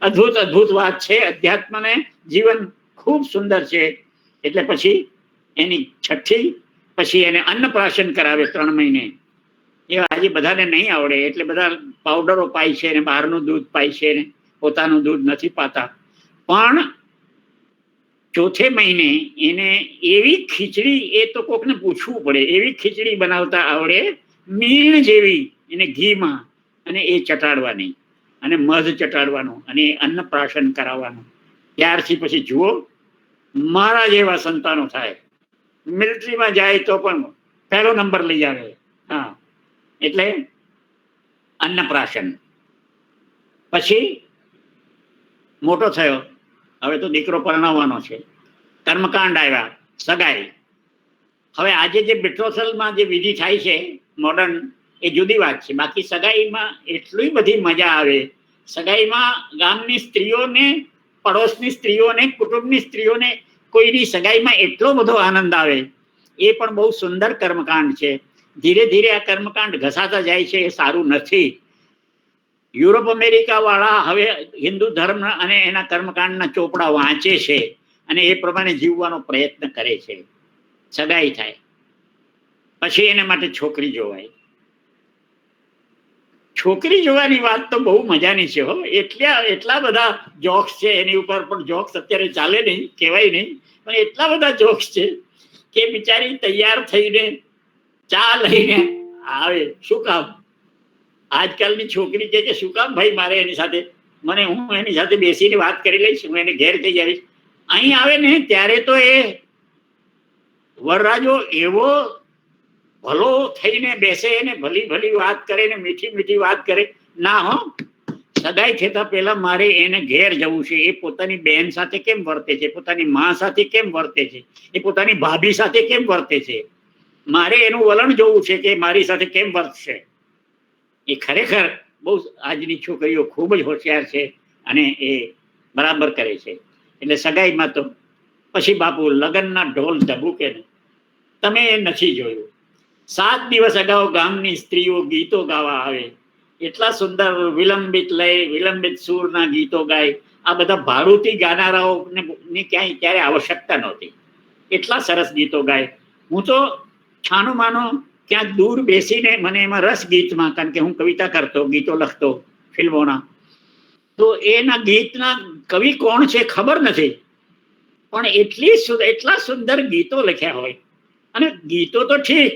અદ્ભુત વાત છે. અધ્યાત્મને જીવન ખૂબ સુંદર છે. એટલે પછી એની છઠ્ઠી, પછી એને અન્નપ્રાશન કરાવે 3 મહિને. એ આજે બધાને નહીં આવડે, એટલે બધા પાવડરો પાય છે ને બહારનું દૂધ પાય છે ને પોતાનું દૂધ નથી પાતા. પણ 4થે મહિને એને એવી ખીચડી, એ તો કોકને પૂછવું પડે, એવી ખીચડી બનાવતા આવડે, મીણ જેવી, એને ઘીમાં, અને એ ચટાડવાની અને મધ ચટાડવાનું અને અન્નપ્રાશન કરાવવાનું. ત્યારથી પછી જુઓ મારા જેવા સંતાનો થાય. મિલિટરીમાં જાય તો પણ 1લો નંબર લઈ આવે. હા, એટલે અન્નપ્રાશન. પછી મોટો થયો, હવે તો દીકરો પરણાવવાનો છે. કર્મકાંડ આવ્યા, સગાઈ. હવે આજે જે બેટ્રોથલમાં જે વિધિ થાય છે મોડર્ન, એ જુદી વાત છે. બાકી સગાઈમાં એટલી બધી મજા આવે. સગાઈમાં ગામની સ્ત્રીઓને, પડોશની સ્ત્રીઓને, કુટુંબની સ્ત્રીઓને, કોઈની સગાઈમાં એટલો બધો આનંદ આવે. એ પણ બહુ સુંદર કર્મકાંડ છે. ધીરે ધીરે આ કર્મકાંડ ઘસાતા જાય છે, એ સારું નથી. યુરોપ અમેરિકા વાળા હવે હિન્દુ ધર્મ અને એના કર્મકાંડના ચોપડા વાંચે છે અને એ પ્રમાણે જીવવાનો પ્રયત્ન કરે છે. સગાઈ થાય પછી એના માટે છોકરી જોવાય. છોકરી જોવાની વાત તો બહુ મજાની છે હો. એટલા બધા જોક્સ છે એની ઉપર, પણ જોક્સ અત્યારે ચાલે નહીં, કહેવાય નહીં, પણ એટલા બધા જોક્સ છે કે બિચારી તૈયાર થઈને ચા લઈને આવે. શું કામ? આજકાલની છોકરી કે શું કામ ભાઈ મારે એની સાથે, હું એની સાથે બેસીને વાત કરી લઈશ, હું એને ઘેર થઈ આવીશ. અહીં આવે ને ત્યારે તો એ વરરાજો એવો ભલો થઈને બેસે ને ભલી ભલી વાત કરે ને મીઠી મીઠી વાત કરે. ના હો, સગાઈ થતા પહેલા મારે એને ઘેર જવું છે. એ પોતાની બહેન સાથે કેમ વર્તે છે, પોતાની મા સાથે કેમ વર્તે છે, એ પોતાની ભાભી સાથે કેમ વર્તે છે, મારે એનું વલણ જોવું છે કે મારી સાથે કેમ વર્તશે. એ ખરેખર બહુ આજની છોકરીઓ ખૂબ જ હોશિયાર છે અને એ બરાબર કરે છે. એટલે સગાઈમાં તો પછી બાપુ લગ્નના ઢોલ ધબૂકે ને તમે એ નથી જોયું. 7 દિવસ અગાઉ ગામની સ્ત્રીઓ ગીતો ગાવા આવે. એટલા સુંદર વિલંબિત લય, વિલંબિત સૂરના ગીતો ગાય. આ બધા ભાડુતી ગાનારાઓની ક્યાંય ત્યારે આવશ્યકતા નહોતી. એટલા સરસ ગીતો ગાય. હું તો છાનો માનો ક્યાંક દૂર બેસીને મને એમાં રસ ગીતમાં, કારણ કે હું કવિતા કરતો, ગીતો લખતો ફિલ્મોના, તો એના ગીતના કવિ કોણ છે ખબર નથી, પણ એટલા સુંદર ગીતો લખ્યા હોય. અને ગીતો તો ઠીક,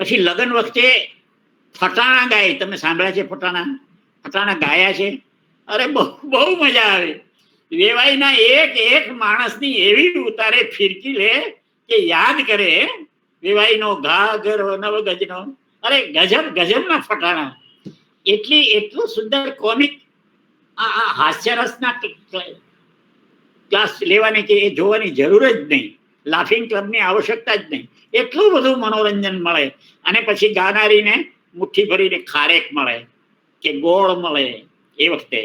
પછી લગ્ન વખતે ફટાણા ગાય. તમે સાંભળ્યા છે ફટાણા? ફટાણા ગાયા છે. અરે બહુ બહુ મજા આવે. વેવાઈના એક માણસની એવી ઉતારે ફિરકી લે કે યાદ કરે વેવાઈનો ઘાઘર નવ ગજનો. અરે ગજબ ગજબના ફટાણા. એટલું સુંદર કોમિક. આ હાસ્યરસના ક્લાસ લેવાની કે એ જોવાની જરૂર જ નહીં. લાફિંગ ક્લબની આવશ્યકતા જ નહીં. એટલું બધું મનોરંજન મળે. અને પછી ગાનારીને મુઠ્ઠી ભરીને ખારેક મળે કે ગોળ મળે. એ વખતે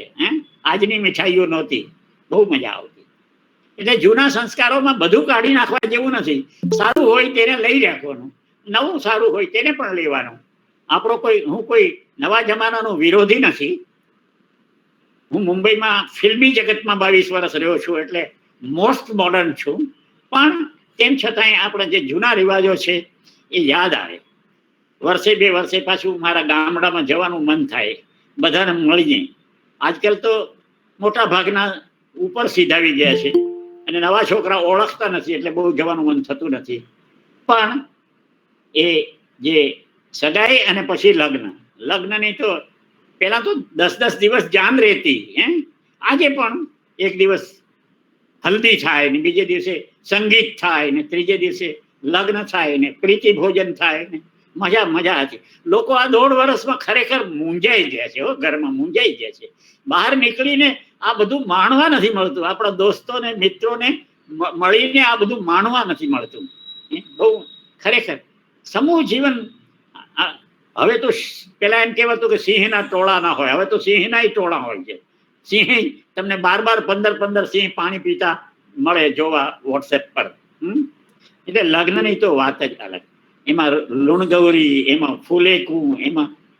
આજની મીઠાઈઓ નહોતી. બહુ મજા આવતી. એટલે જૂના સંસ્કારોમાં બધું કાઢી નાખવા જેવું નથી. સારું હોય તેને લઈ રાખવાનું, નવું સારું હોય તેને પણ લેવાનું. હું કોઈ નવા જમાનાનો વિરોધી નથી. હું મુંબઈમાં ફિલ્મી જગતમાં 22 વર્ષ રહ્યો છું, એટલે મોસ્ટ મોડર્ન છું. પણ તેમ છતાંય આપણા જે જૂના રિવાજો છે એ યાદ આવે. વર્ષે 2 વર્ષે પાછું મારા ગામડામાં જવાનું મન થાય, બધાને મળીને. આજકાલ તો મોટા ભાગના ઉપર સીધાવી ગયા છે અને નવા છોકરા ઓળખતા નથી, એટલે બહુ જવાનું મન થતું નથી. પણ એ જે સગાઈ અને પછી લગ્નની તો પહેલા તો 10 દિવસ જાન રહેતી. આજે પણ એક દિવસ હલ્દી થાય ને, બીજે દિવસે સંગીત થાય ને, ત્રીજે દિવસે લગ્ન થાય ને, પ્રીતિ ભોજન થાય ને. મજા છે. લોકો આ 1.5 વર્ષમાં ખરેખર મૂંઝાઈ ગયા છે. ઘરમાં મૂંઝાઈ ગયા છે. બહાર નીકળીને આ બધું માણવા નથી મળતું. આપણા દોસ્તોને મિત્રોને મળીને આ બધું માણવા નથી મળતું. બહુ ખરેખર સમૂહ જીવન. હવે તો પેલા એમ કહેવાતું કે સિંહના ટોળા ના હોય, હવે તો સિંહના ટોળા હોય છે. સિંહ તમને 12-15 સિંહ પાણી પીતા મળે જોવા વોટ્સએપ પર. એટલે લગ્નની તો વાત જ અલગ. એમાં લુણગૌરી, એમાં ફૂલેકું,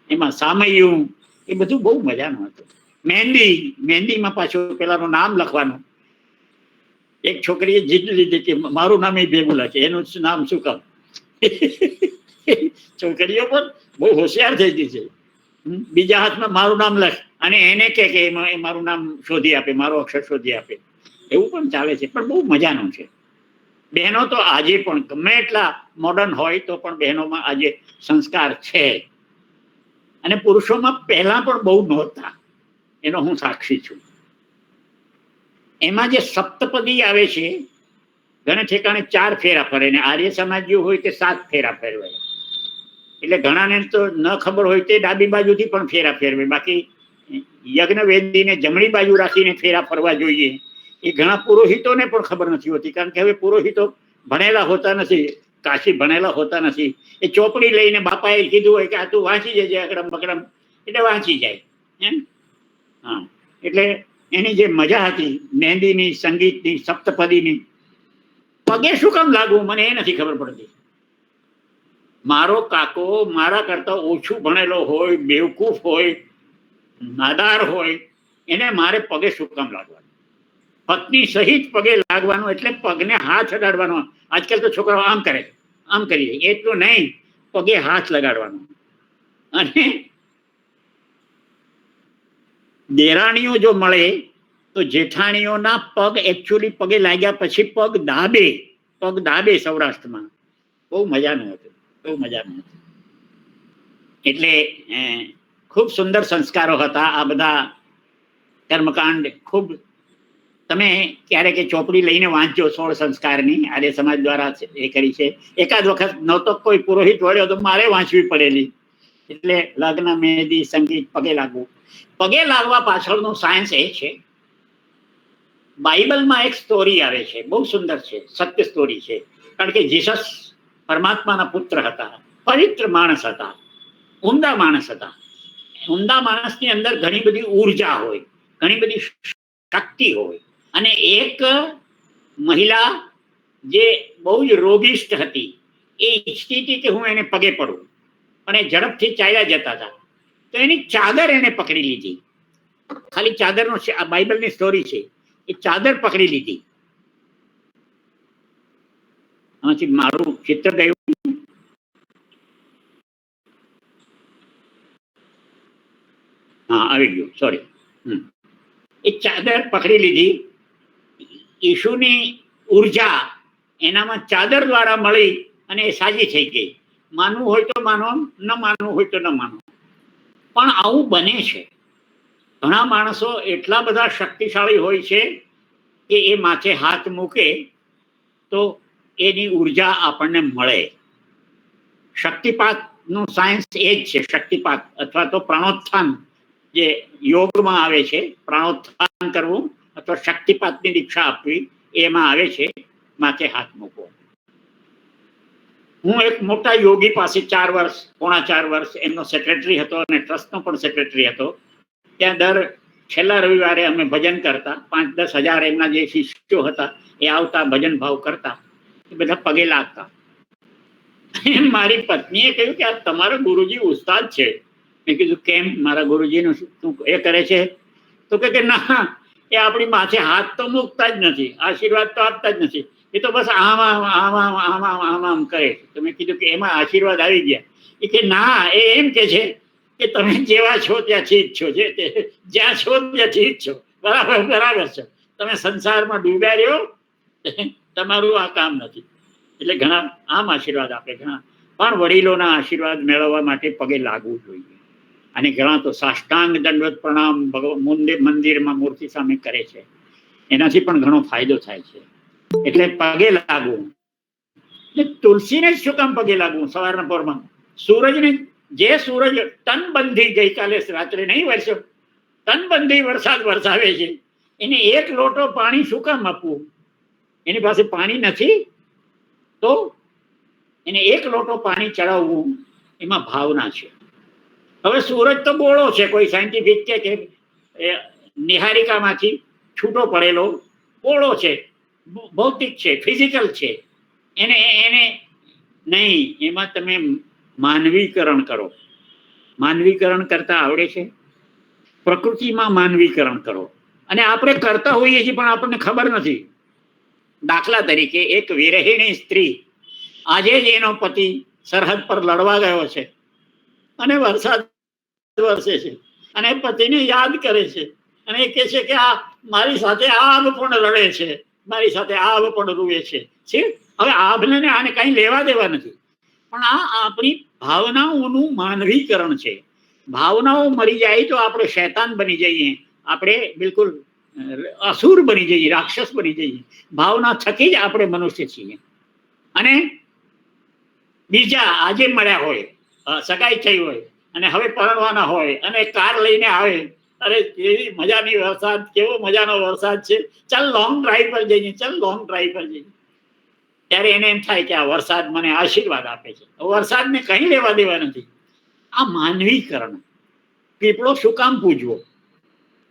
એમાં સામૈયું, એ બધું બહુ મજાનું હતું. મહેંદીમાં પાછું પેલાનું નામ લખવાનું. એક છોકરીએ જીદ લીધી કે મારું નામ એ ભેગું લખે, એનું નામ શું કહું. છોકરીઓ પણ બહુ હોશિયાર થઈ ગઈ છે. બીજા હાથમાં મારું નામ લખ અને એને કે મારું નામ શોધી આપે, મારો અક્ષર શોધી આપે. એવું પણ ચાલે છે, પણ બહુ મજાનું છે. બહેનો તો આજે પણ ગમે એટલા મોડર્ન હોય તો પણ બહેનોમાં આજે સંસ્કાર છે. અને પુરુષોમાં પહેલા પણ બહુ નહોતા, એનો હું સાક્ષી છું. એમાં જે સપ્તપદી આવે છે, ઘણા ઠેકાણે 4 ફેરા ફરે ને આર્ય સમાજીઓ હોય તે 7 ફેરા ફેરવે. એટલે ઘણાને તો ન ખબર હોય તે ડાબી બાજુથી પણ ફેરા ફેરવે. બાકી યજ્ઞવેદીને જમણી બાજુ રાખીને ફેરા ફરવા જોઈએ. એ ઘણા પુરોહિતોને પણ ખબર નથી હોતી, કારણ કે હવે પુરોહિતો ભણેલા હોતા નથી, કાશી ભણેલા હોતા નથી. એ ચોપડી લઈને બાપાએ કીધું હોય કે આ તું વાંચી જજે અકડમ બકડમ, એટલે વાંચી જાય. હા, એટલે એની જે મજા હતી મહેંદીની, સંગીતની, સપ્તપદીની, પગે શું કામ લાગવું મને એ નથી ખબર પડતી. મારો કાકો મારા કરતા ઓછું ભણેલો હોય, બેવકૂફ હોય, નાદાર હોય, એને મારે પગે શું કામ લાગવાનું? પત્ની સહિત પગે લાગવાનું, એટલે પગને હાથ અડાડવાનો. આજકાલ તો છોકરાઓ આમ કરે, આમ કરીએ, એટલું નહીં, પગે હાથ લગાડવાનો. અને દેરાણીઓ જો મળે તો જેઠાણીઓના પગ એકચ્યુઅલી પગે લાગ્યા પછી પગ દાબે સૌરાષ્ટ્રમાં. બહુ મજાનું હતું, બહુ મજાનું હતું. એટલે ખૂબ સુંદર સંસ્કારો હતા આ બધા કર્મકાંડ. ખૂબ તમે ક્યારેક એ ચોપડી લઈને વાંચજો 16 સંસ્કારની, આર્ય સમાજ દ્વારા એ કરી છે. એકાદ વખત નહોતો કોઈ પુરોહિત વળ્યો તો મારે વાંચવી પડેલી. એટલે લગ્ન, મહેંદી, સંગીત, પગે લાગવું. પગે લાગવા પાછળનું સાયન્સ એ છે, બાઇબલમાં એક સ્ટોરી આવે છે, બહુ સુંદર છે, સત્ય સ્ટોરી છે. કારણ કે જીસસ પરમાત્માના પુત્ર હતા, પવિત્ર માણસ હતા, ઉમદા માણસ હતા. ઉમદા માણસની અંદર ઘણી બધી ઉર્જા હોય, ઘણી બધી શક્તિ હોય. અને એક મહિલા જે બહુ જ રોગિષ્ટ હતી, એ ઈચ્છતી હતી કે હું એને પગે પડું, પણ એ ઝડપથી ચાલ્યા જતા હતા. તો એની ચાદર એને પકડી લીધી. ખાલી ચાદરનો આ બાઇબલની સ્ટોરી છે. એ ચાદર પકડી લીધી. આમાંથી મારું ચિત્ર ગયું. હા, આવી ગયું, સોરી. એ ચાદર પકડી લીધી. ઈશુની ઉર્જા એનામાં ચાદર દ્વારા મળી અને એ સાજી થઈ ગઈ. માનવું હોય તો માનો, ન માનવું હોય તો ન માનો. પણ આવું બને છે. ઘણા માણસો એટલા બધા શક્તિશાળી હોય છે કે એ માથે હાથ મૂકે તો એની ઉર્જા આપણને મળે. શક્તિપાતનું સાયન્સ એ જ છે, શક્તિપાત અથવા તો પ્રાણોત્થાન જે યોગમાં આવે છે. પ્રાણોત્થાન કરવું અથવા શક્તિપાતની દીક્ષા આપવી, એમાં આવે છે માથે હાથ મૂકવો. હું એક મોટા યોગી પાસે 4 વર્ષ, પોણા 4 વર્ષ એમનો સેક્રેટરી હતો અને ટ્રસ્ટનો પણ સેક્રેટરી હતો. ત્યાં છેલ્લા રવિવારે અમે ભજન કરતા. 5-10 હજાર એમના જે શિષ્યો હતા એ આવતા, ભજન ભાવ કરતા, એ બધા પગે લાગતા. મારી પત્નીએ કહ્યું કે આ તમારા ગુરુજી ઉસ્તાદ છે. મેં કીધું કેમ, મારા ગુરુજીનું શું એ કરે છે? તો કે ના, એ આપણી માથે હાથ તો મૂકતા જ નથી, આશીર્વાદ તો આપતા જ નથી, એ તો બસ આમ આમ આમ આમ આમ આમ આમ આમ કરે. તો મેં કીધું કે એમાં આશીર્વાદ આવી ગયા? એ કે ના, એ એમ કે છે કે તમે જેવા છો ત્યાંથી જ છો, જ્યાં છો ત્યાંથી જ છો. બરાબર, બરાબર છે. તમે સંસારમાં ડૂબ્યા રહ્યો, તમારું આ કામ નથી. એટલે ઘણા આમ આશીર્વાદ આપે, ઘણા પણ વડીલોના આશીર્વાદ મેળવવા માટે પગે લાગવું જોઈએ. અને ઘણા તો સાષ્ટાંગ દંડવત પ્રણામ મંદિરમાં મૂર્તિ સામે કરે છે. એનાથી પણ ઘણો ફાયદો થાય છે. એટલે પગે લાગવું. તુલસીને શું કામ પગે લાગવું? સવારના પોરમાં સૂરજને, જે સૂરજ તનબંધી ગઈકાલે રાત્રે નહીં વરસ્યો, તનબંધી વરસાદ વરસાવે છે, એને 1 લોટો પાણી શું કામ આપવું? એની પાસે પાણી નથી તો એને 1 લોટો પાણી ચડાવવું, એમાં ભાવના છે. હવે સૂરજ તો બોળો છે, કોઈ સાયન્ટિફિક કે નિહારિકામાંથી છૂટો પડેલો બોળો છે, ભૌતિક છે, ફિઝિકલ છે. એને નહીં, એમાં તમે માનવીકરણ કરો. માનવીકરણ કરતા આવડે છે? પ્રકૃતિમાં માનવીકરણ કરો. અને આપણે કરતા હોઈએ છીએ પણ આપણને ખબર નથી. દાખલા તરીકે એક વિરહિણી સ્ત્રી, આજે જ એનો પતિ સરહદ પર લડવા ગયો છે અને વરસાદ વરસે છે અને પતિને યાદ કરે છે અને એ કહે છે કે આ મારી સાથે આભ પણ લડે છે, મારી સાથે આભ પણ રૂવે છે. હવે આભને આને કઈ લેવા દેવા નથી, પણ આ આપણી ભાવનાઓનું માનવીકરણ છે. ભાવનાઓ મરી જાય તો આપણે શૈતાન બની જઈએ, આપણે બિલકુલ અસુર બની જઈએ, રાક્ષસ બની જઈએ. ભાવના થકી જ આપણે મનુષ્ય છીએ. અને બીજા આજે મળ્યા હોય, સગાઈ થઈ હોય અને હવે પરણવાના હોય અને કાર લઈને આવે, અરે કેવી મજાની વરસાદ, કેવો મજાનો વરસાદ છે, ચાલ લોંગ ડ્રાઈવ પર જઈએ, ચાલ લોંગ ડ્રાઈવ પર જઈએ. ત્યારે એને એમ થાય કે આ વરસાદ મને આશીર્વાદ આપે છે. વરસાદને કઈ લેવા દેવા નથી. આ માનવીકરણ. પીપળો શું કામ પૂજવો?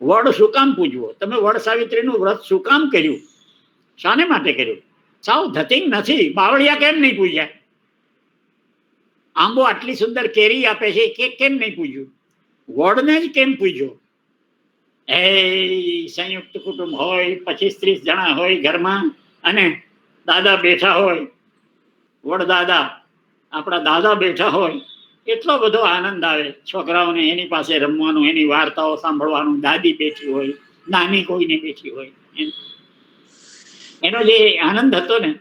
વડ શું કામ પૂજવો? તમે વડ સાવિત્રીનું વ્રત શું કામ કર્યું? શાને માટે કર્યું? સાવ ધતિંગ નથી. બાવળિયા કેમ નહીં પૂજ્યા? આંબો આટલી સુંદર કેરી આપે છે કે કેમ નહીં પૂજ્યું? વડને જ કેમ પૂજ્યો? એ સંયુક્ત કુટુંબ હોય, 25-30 જણા હોય ઘરમાં અને દાદા બેઠા હોય, વડદાદા, આપણા દાદા બેઠા હોય, એટલો બધો આનંદ આવે છોકરાઓને. એની પાસે રમવાનું, એની વાર્તાઓ સાંભળવાનું. દાદી બેઠી હોય, નાની કોઈને બેઠી હોય, એનો જે આનંદ હતો ને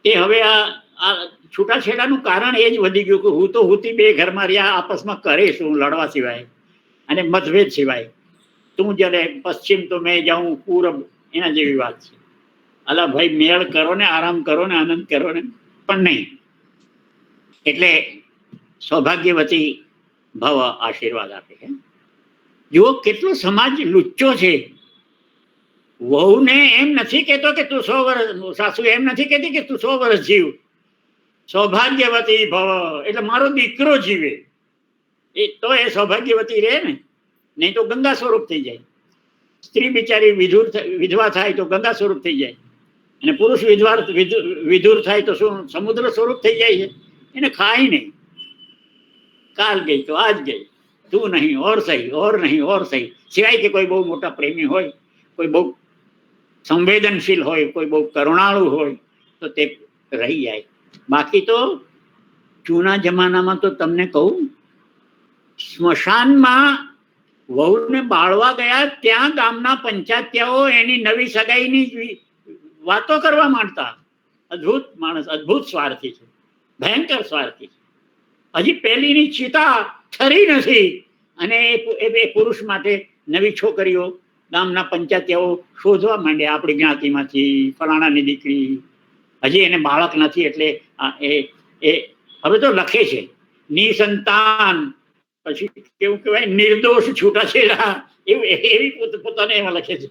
તે હવે આ છૂટાછેડાનું કારણ એ જ વધી ગયું કે હું તો હુંથી બે ઘરમાં રહ્યા, આપસમાં કરે શું લડવા સિવાય અને મતભેદ સિવાય. તું જયારે પશ્ચિમ તો મેં જાઉં પૂરબ, એના જેવી વાત છે. અલા ભાઈ, મેળ કરો ને, આરામ કરો ને, આનંદ કરો ને, પણ નહીં. એટલે સૌભાગ્યવતી ભવ આશીર્વાદ આપે. જુઓ કેટલો સમાજ લુચ્ચો છે. વહુને એમ નથી કહેતો કે તું 100 વર્ષ, સાસુ એમ નથી કહેતી કે તું 100 વર્ષ જીવ. સૌભાગ્યવતી ભવ એટલે મારો દીકરો જીવે, એ તો એ સૌભાગ્યવતી રહે ને, નહીં તો ગંગા સ્વરૂપ થઈ જાય. સ્ત્રી બિચારી વિધવા થાય તો ગંગા સ્વરૂપ થઈ જાય, અને પુરુષ વિધુર થાય તો શું સમુદ્ર સ્વરૂપ થઈ જાય છે. એને ખાય નહીં. કાલ ગઈ તો આજ ગઈ, તું નહીં ઓર સહી, ઓર નહીં ઓર સહી. સિવાય કે કોઈ બહુ મોટા પ્રેમી હોય, કોઈ બહુ સંવેદનશીલ હોય, કોઈ બહુ કરુણાળુ હોય તો તે રહી જાય. બાકી તો જૂના જમાનામાં તો તમને કહું, સ્મશાનમાં વહુને બાળવા ગયા ત્યાં ગામના પંચાયતિયાઓ એની નવી સગાઈની વાતો કરવા માંડતા. અદ્ભુત માણસ, અદ્ભુત સ્વાર્થી છે, ભયંકર સ્વાર્થી છે. હજી પહેલીની ચિતા ઠરી નથી અને એ પુરુષ માટે નવી છોકરીઓ ગામના પંચાયતિયાઓ શોધવા માંડ્યા. આપણી જ્ઞાતિમાંથી ફલાણાની દીકરી, હજી એને બાળક નથી એટલે એ હવે તો લખે છે નિસંતાન, પછી કેવું કહેવાય નિર્દોષ છૂટાછેડા, એવી પોતાને એમાં લખે છે.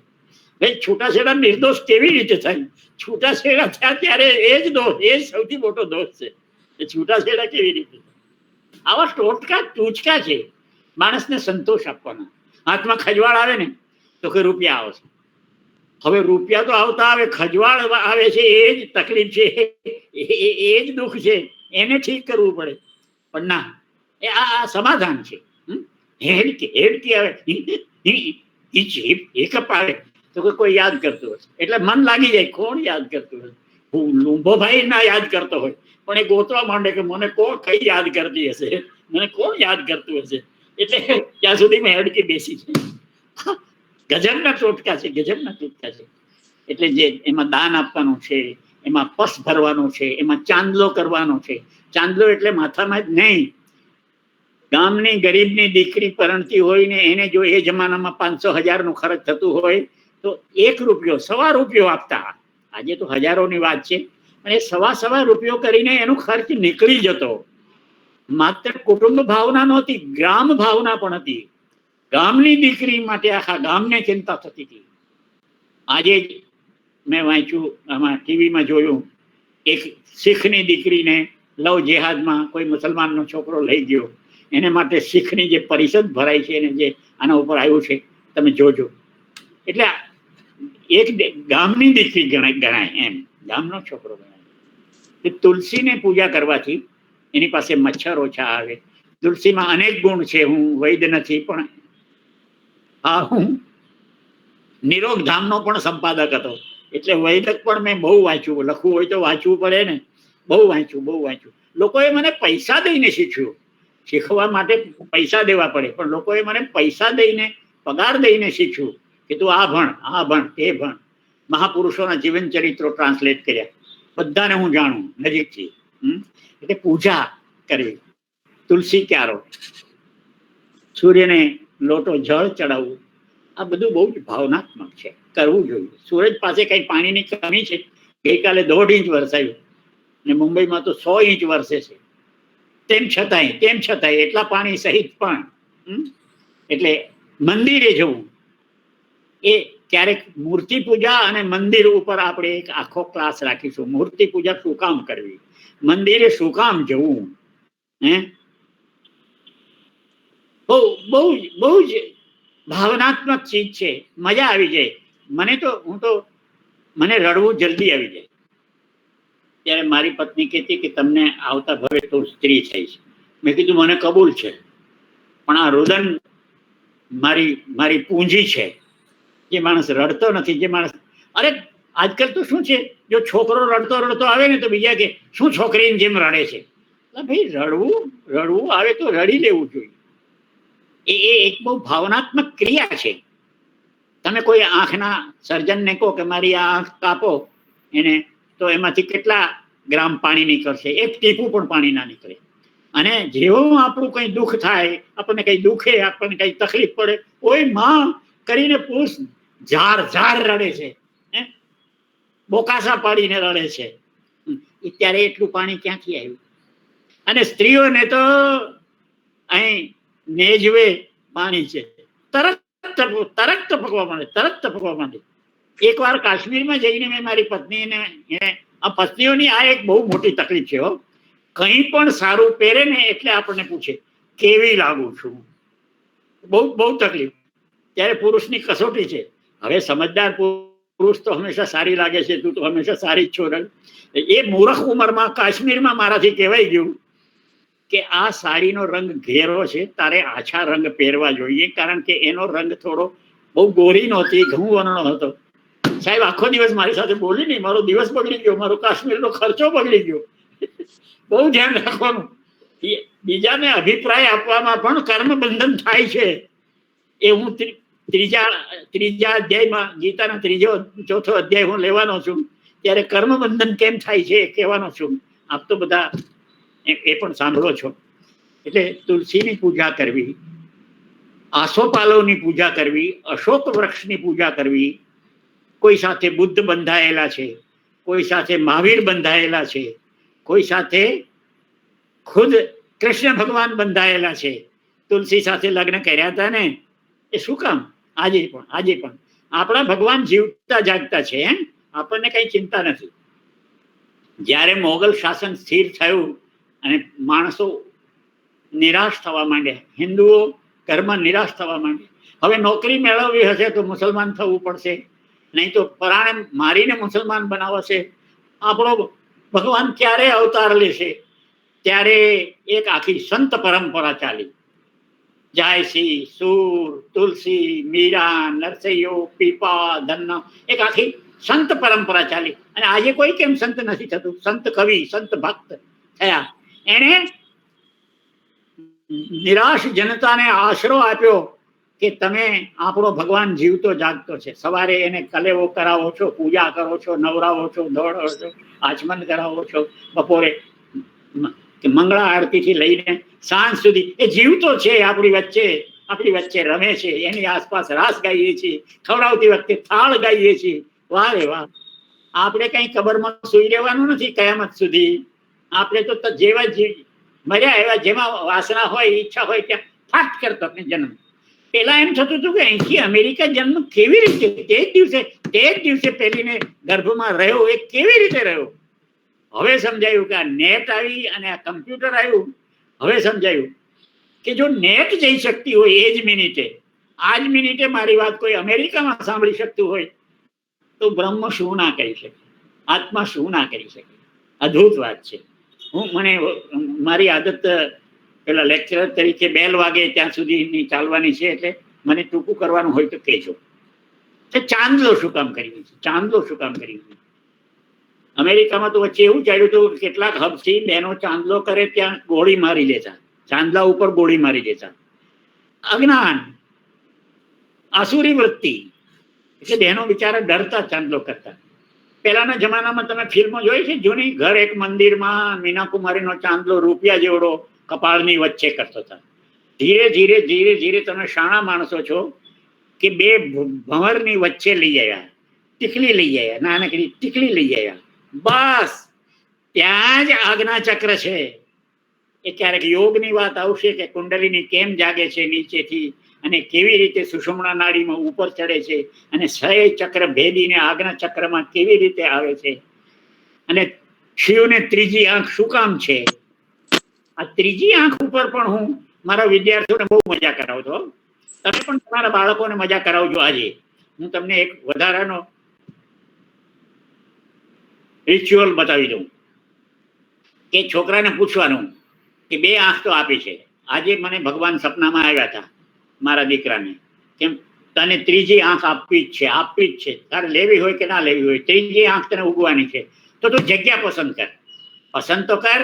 ભાઈ છૂટાછેડા નિર્દોષ કેવી રીતે થાય? છૂટાછેડા થયા ત્યારે એ જ દોષ, એ જ સૌથી મોટો દોષ છે. એ છૂટાછેડા કેવી રીતે? આવા ટોટકા ટૂચકા છે માણસને સંતોષ આપવાના. હાથમાં ખજવાળ આવે ને તો કે રૂપિયા આવશે. હવે રૂપિયા તો આવતા આવે, ખજવાળ આવે છે, એ જ તકલીફ છે, એ જ દુઃખ છે, એને ઠીક કરવું પડે. પણ ના, એ આ સમાધાન છે. હેડકી આવે એ કપાવે તો કે કોઈ યાદ કરતું હશે, એટલે મન લાગી જાય. કોણ યાદ કરતું હશે? હું લુંબો ભાઈ ના યાદ કરતો હોય, પણ એ ગોતવા માંડે કે મને કોણ કઈ યાદ કરતી હશે, મને કોણ યાદ કરતું હશે. એટલે ત્યાં સુધી મેં હેડકી બેસી છે. ગજબના ટોટકા છે, ગજબના ટોટકા છે. એટલે જે એમાં દાન આપવાનું છે, એમાં પસ ભરવાનું છે, એમાં ચાંદલો કરવાનો છે. ચાંદલો એટલે માથામાં જ નહીં, ગામની ગરીબની દીકરી પરણતી હોય ને એને જો એ જમાનામાં 500-1000 નું ખર્ચ થતું હોય તો 1 રૂપિયો, 1.25 રૂપિયો આપતા. આજે તો હજારોની વાત છે, અને 1.25 રૂપિયો કરીને એનો ખર્ચ નીકળી જતો. માત્ર કુટુંબ ભાવના નહોતી, ગ્રામ ભાવના પણ હતી. ગામની દીકરી માટે આખા ગામને ચિંતા થતી હતી. આજે જ મેં વાંચ્યું, આમાં ટીવીમાં જોયું, એક શીખની દીકરીને લવ જેહાદમાં કોઈ મુસલમાનનો છોકરો લઈ ગયો. એને માટે શીખની જે પરિષદ ભરાય છે એને જે આના ઉપર આવ્યું છે તમે જોજો. એટલે એક ગામની દીકરી ગણાય, એમ ગામનો છોકરો ગણાય. તુલસીને પૂજા કરવાથી એની પાસે મચ્છર ઓછા આવે. તુલસીમાં અનેક ગુણ છે. હું વૈદ્ય નથી, પણ હા, હું નિરોગ ધામનો પણ સંપાદક હતો, એટલે વૈદક પણ મેં બહુ વાંચ્યું. લખવું હોય તો વાંચવું પડે ને. બહુ વાંચ્યું. લોકોએ મને પૈસા દઈને શીખ્યું. શીખવા માટે પૈસા દેવા પડે, પણ લોકોએ મને પૈસા દઈને, પગાર દઈને શીખ્યું કે તું આ ભણ, તે ભણ. મહાપુરુષોના જીવન ચરિત્રો ટ્રાન્સલેટ કર્યા, બધાને હું જાણું નજીકથી. એટલે પૂજા કરવી, તુલસી ક્યારો, સૂર્યને લોટો જળ ચડાવવું, આ બધું બહુ જ ભાવનાત્મક છે, કરવું જોઈએ. સુરત પાસે કઈ પાણીની કમી છે. ગઈકાલે 1.5 ઇંચ વરસાયું ને મુંબઈમાં તો 100 ઇંચ વરસે છે. તેમ છતાંય એટલા પાણી સહિત પણ એટલે મંદિરે જવું. એ ક્યારેક મૂર્તિ પૂજા અને મંદિર ઉપર આપણે એક આખો ક્લાસ રાખીશું. મૂર્તિ પૂજા શું કામ કરવી, મંદિરે શું કામ જવું? બહુ જ ભાવનાત્મક ચીજ છે. મજા આવી જાય. મને રડવું જલ્દી આવી જાય. ત્યારે મારી પત્ની કહેતી કે તમને આવતા ભવે તો સ્ત્રી થઈ છે. મેં કીધું મને કબૂલ છે, પણ આ રુદન મારી પૂંજી છે. જે માણસ રડતો નથી, જે માણસ, અરે આજકાલ તો શું છે, જો છોકરો રડતો આવે ને તો બીજા કે શું છોકરીની જેમ રડે છે. ભાઈ રડવું આવે તો રડી લેવું જોઈએ. એ એક બહુ ભાવનાત્મક ક્રિયા છે. તમે કોઈ આંખના સર્જનને કહો કે મારી આ આંખ કાપો એને, તો એમાંથી કેટલા ગ્રામ પાણી નીકળશે, એક ટીપું પણ પાણી ના નીકળે. અને જેવું આપણું કંઈ દુઃખ થાય, આપણને કંઈ દુખે, આપણને કંઈ તકલીફ પડે, ઓય માં કરીને પુરુષ ઝાર ઝાર રડે છે, બોકાસા પાડીને રડે છે. ત્યારે એટલું પાણી ક્યાંથી આવ્યું? અને સ્ત્રીઓને તો અહીં નેજવે પાણી છે, તરત ટપકવા માંડે, તરત ટપકવા માંડે. એકવાર કાશ્મીરમાં જઈને મેં મારી પત્નીને, આ પત્નીઓની આ એક બહુ મોટી તકલીફ છે હો. કંઈ પણ સારું પહેરે ને એટલે આપણને પૂછે કેવી લાગુ છું. બહુ બહુ તકલીફ. ત્યારે પુરુષની કસોટી છે. હવે સમજદાર પુરુષ તો હંમેશા સારી લાગે છે, તું તો હંમેશા સારી જ છો. એ મૂર્ખ ઉંમરમાં કાશ્મીરમાં મારાથી કહેવાય ગયું કે આ સાડીનો રંગ ઘેરો છે, તારે આછા રંગ પહેરવા જોઈએ, કારણ કે એનો રંગ થોડો બહુ ગોરી નહોતી, ઘઉં વર્ણનો હતો. સાહેબ આખો દિવસ મારી સાથે બોલી નહીં, મારો દિવસ બગડી ગયો, મારો કાશ્મીરનો ખર્ચો બગડી ગયો. બહુ ધ્યાન રાખવાનું. બીજાને અભિપ્રાય આપવામાં પણ કર્મબંધન થાય છે. એ હું ત્રીજા અધ્યાયમાં, ગીતાના ચોથો અધ્યાય હું લેવાનો છું, ત્યારે કર્મબંધન કેમ થાય છે એ કહેવાનો છું. આપ તો બધા એ પણ સાંભળો છો. એટલે તુલસીની પૂજા કરવી, આસોપાલવની પૂજા કરવી, અશોક વૃક્ષની પૂજા કરવી, કોઈ સાથે બુદ્ધ બંધાયેલા છે, કોઈ સાથે મહાવીર બંધાયેલા છે, કોઈ સાથે ખુદ કૃષ્ણ ભગવાન બંધાયેલા છે. તુલસી સાથે લગ્ન કર્યા હતા ને, એ શું કામ? આજે પણ આપણા ભગવાન જીવતા જાગતા છે. આપણને કઈ ચિંતા નથી. જ્યારે મોગલ શાસન સ્થિર થયું અને માણસો નિરાશ થવા માંડ્યા, હિન્દુઓ ઘરમાં નિરાશ થવા માંડ્યા. હવે નોકરી મેળવવી હશે તો મુસલમાન થવું પડશે, નહીં તો પરાણે મારીને મુસલમાન બનાવશે. આપણો ભગવાન ક્યારે અવતાર લેશે? ત્યારે એક આખી સંત પરંપરા ચાલી. જાયસી, સૂર, તુલસી, મીરા, નરસૈયો, પીપા, ધન્ના, એક આખી સંત પરંપરા ચાલી. અને આજે કોઈ કેમ સંત નથી થતું? સંત કવિ, સંત ભક્ત થયા. એને નિરાશ જનતાને આશરો આપ્યો કે તમે, આપણો ભગવાન જીવતો જાગતો છે. સવારે એને કલેવો કરાવો છો, પૂજા કરો છો, નવરાવો છો, દોડો છો, આચમન કરાવો છો. બપોરે મંગળા આરતીથી લઈને સાંજ સુધી એ જીવતો છે, આપણી વચ્ચે રમે છે. એની આસપાસ રાસ ગાઈએ છીએ, ખવડાવતી વખતે થાળ ગાઈએ છીએ. વાહ રે વાહ! આપણે કઈ કબરમાં સુઈ રહેવાનું નથી કયામત સુધી. આપણે તો જેવા મર્યા એવા, જેમાં વાસના હોય, ઈચ્છા હોય ત્યાં ફાટ કરતો જન્મ. પેલા એમ થતું હતું કે અહીંથી અમેરિકા જન્મ કેવી રીતે? તે જ દિવસે પેલીને ગર્ભમાં રહ્યો, એ કેવી રીતે રહ્યો? હવે સમજાયું કે આ નેટ આવી અને આ કમ્પ્યુટર આવ્યું. હવે સમજાયું કે જો નેટ જઈ શકતી હોય એ જ મિનિટે, આ જ મિનિટે મારી વાત કોઈ અમેરિકામાં સાંભળી શકતું હોય, તો બ્રહ્મ શું ના કરી શકે? આત્મા શું ના કરી શકે? અદ્ભુત વાત છે. મને મારી આદત પેલા લેક્ચરર તરીકે બેલ વાગે ત્યાં સુધીની ચાલવાની છે, એટલે મને ટૂંકું કરવાનું હોય તો કહેજો. ચાંદલો શું કામ કરી છે? ચાંદલો શું કામ કરી છે? અમેરિકામાં તો વચ્ચે એવું ચાલ્યું હતું, કેટલાક હબથી બહેનો ચાંદલો કરે ત્યાં ગોળી મારી લેતા, ચાંદલા ઉપર ગોળી મારી દેતા. અજ્ઞાન, આસુરી વૃત્તિ. એટલે બહેનો બિચારા ડરતા ચાંદલો કરતા. પહેલાના જમાનામાં તમે ફિલ્મો જોઈ છે જૂની? ઘર એક મંદિરમાં મીનાકુમારીનો ચાંદલો રૂપિયા જેવડો કપાળની વચ્ચે કરતો હતા. ધીરે ધીરે ધીરે ધીરે તમે શાણા માણસો છો કે બે ભંવરની વચ્ચે લઈ આવ્યા, ટીકલી લઈ આવ્યા, નાનકડી ટીકલી લઈ આવ્યા. બસ ત્યાં જ આજ્ઞા ચક્ર છે. એ ક્યારેક યોગની વાત આવશે કે કુંડલીની કેમ જાગે છે નીચેથી, અને કેવી રીતે સુષુમ્ના નાડીમાં ઉપર ચડે છે, અને 6 ચક્ર ભેદીને આજ્ઞા ચક્રમાં કેવી રીતે આવે છે. અને શિવને ત્રીજી આંખ શું કામ છે? આ ત્રીજી આંખ ઉપર પણ હું મારા વિદ્યાર્થીઓને બહુ મજા કરાવતો. તમે પણ તમારા બાળકોને મજા કરાવજો. આજે હું તમને એક વધારાનો રિચ્યુઅલ બતાવી દઉં કે છોકરાને પૂછવાનું કે 2 આંખ તો આપી છે. આજે મને ભગવાન સપનામાં આવ્યા હતા મારા દીકરાને, કેમ તને ત્રીજી આંખ આપવી જ છે, તારે લેવી હોય કે ના લેવી હોય, ત્રીજી આંખ તને ઉગવાની છે, તો તું જગ્યા પસંદ કર. પસંદ તો કર,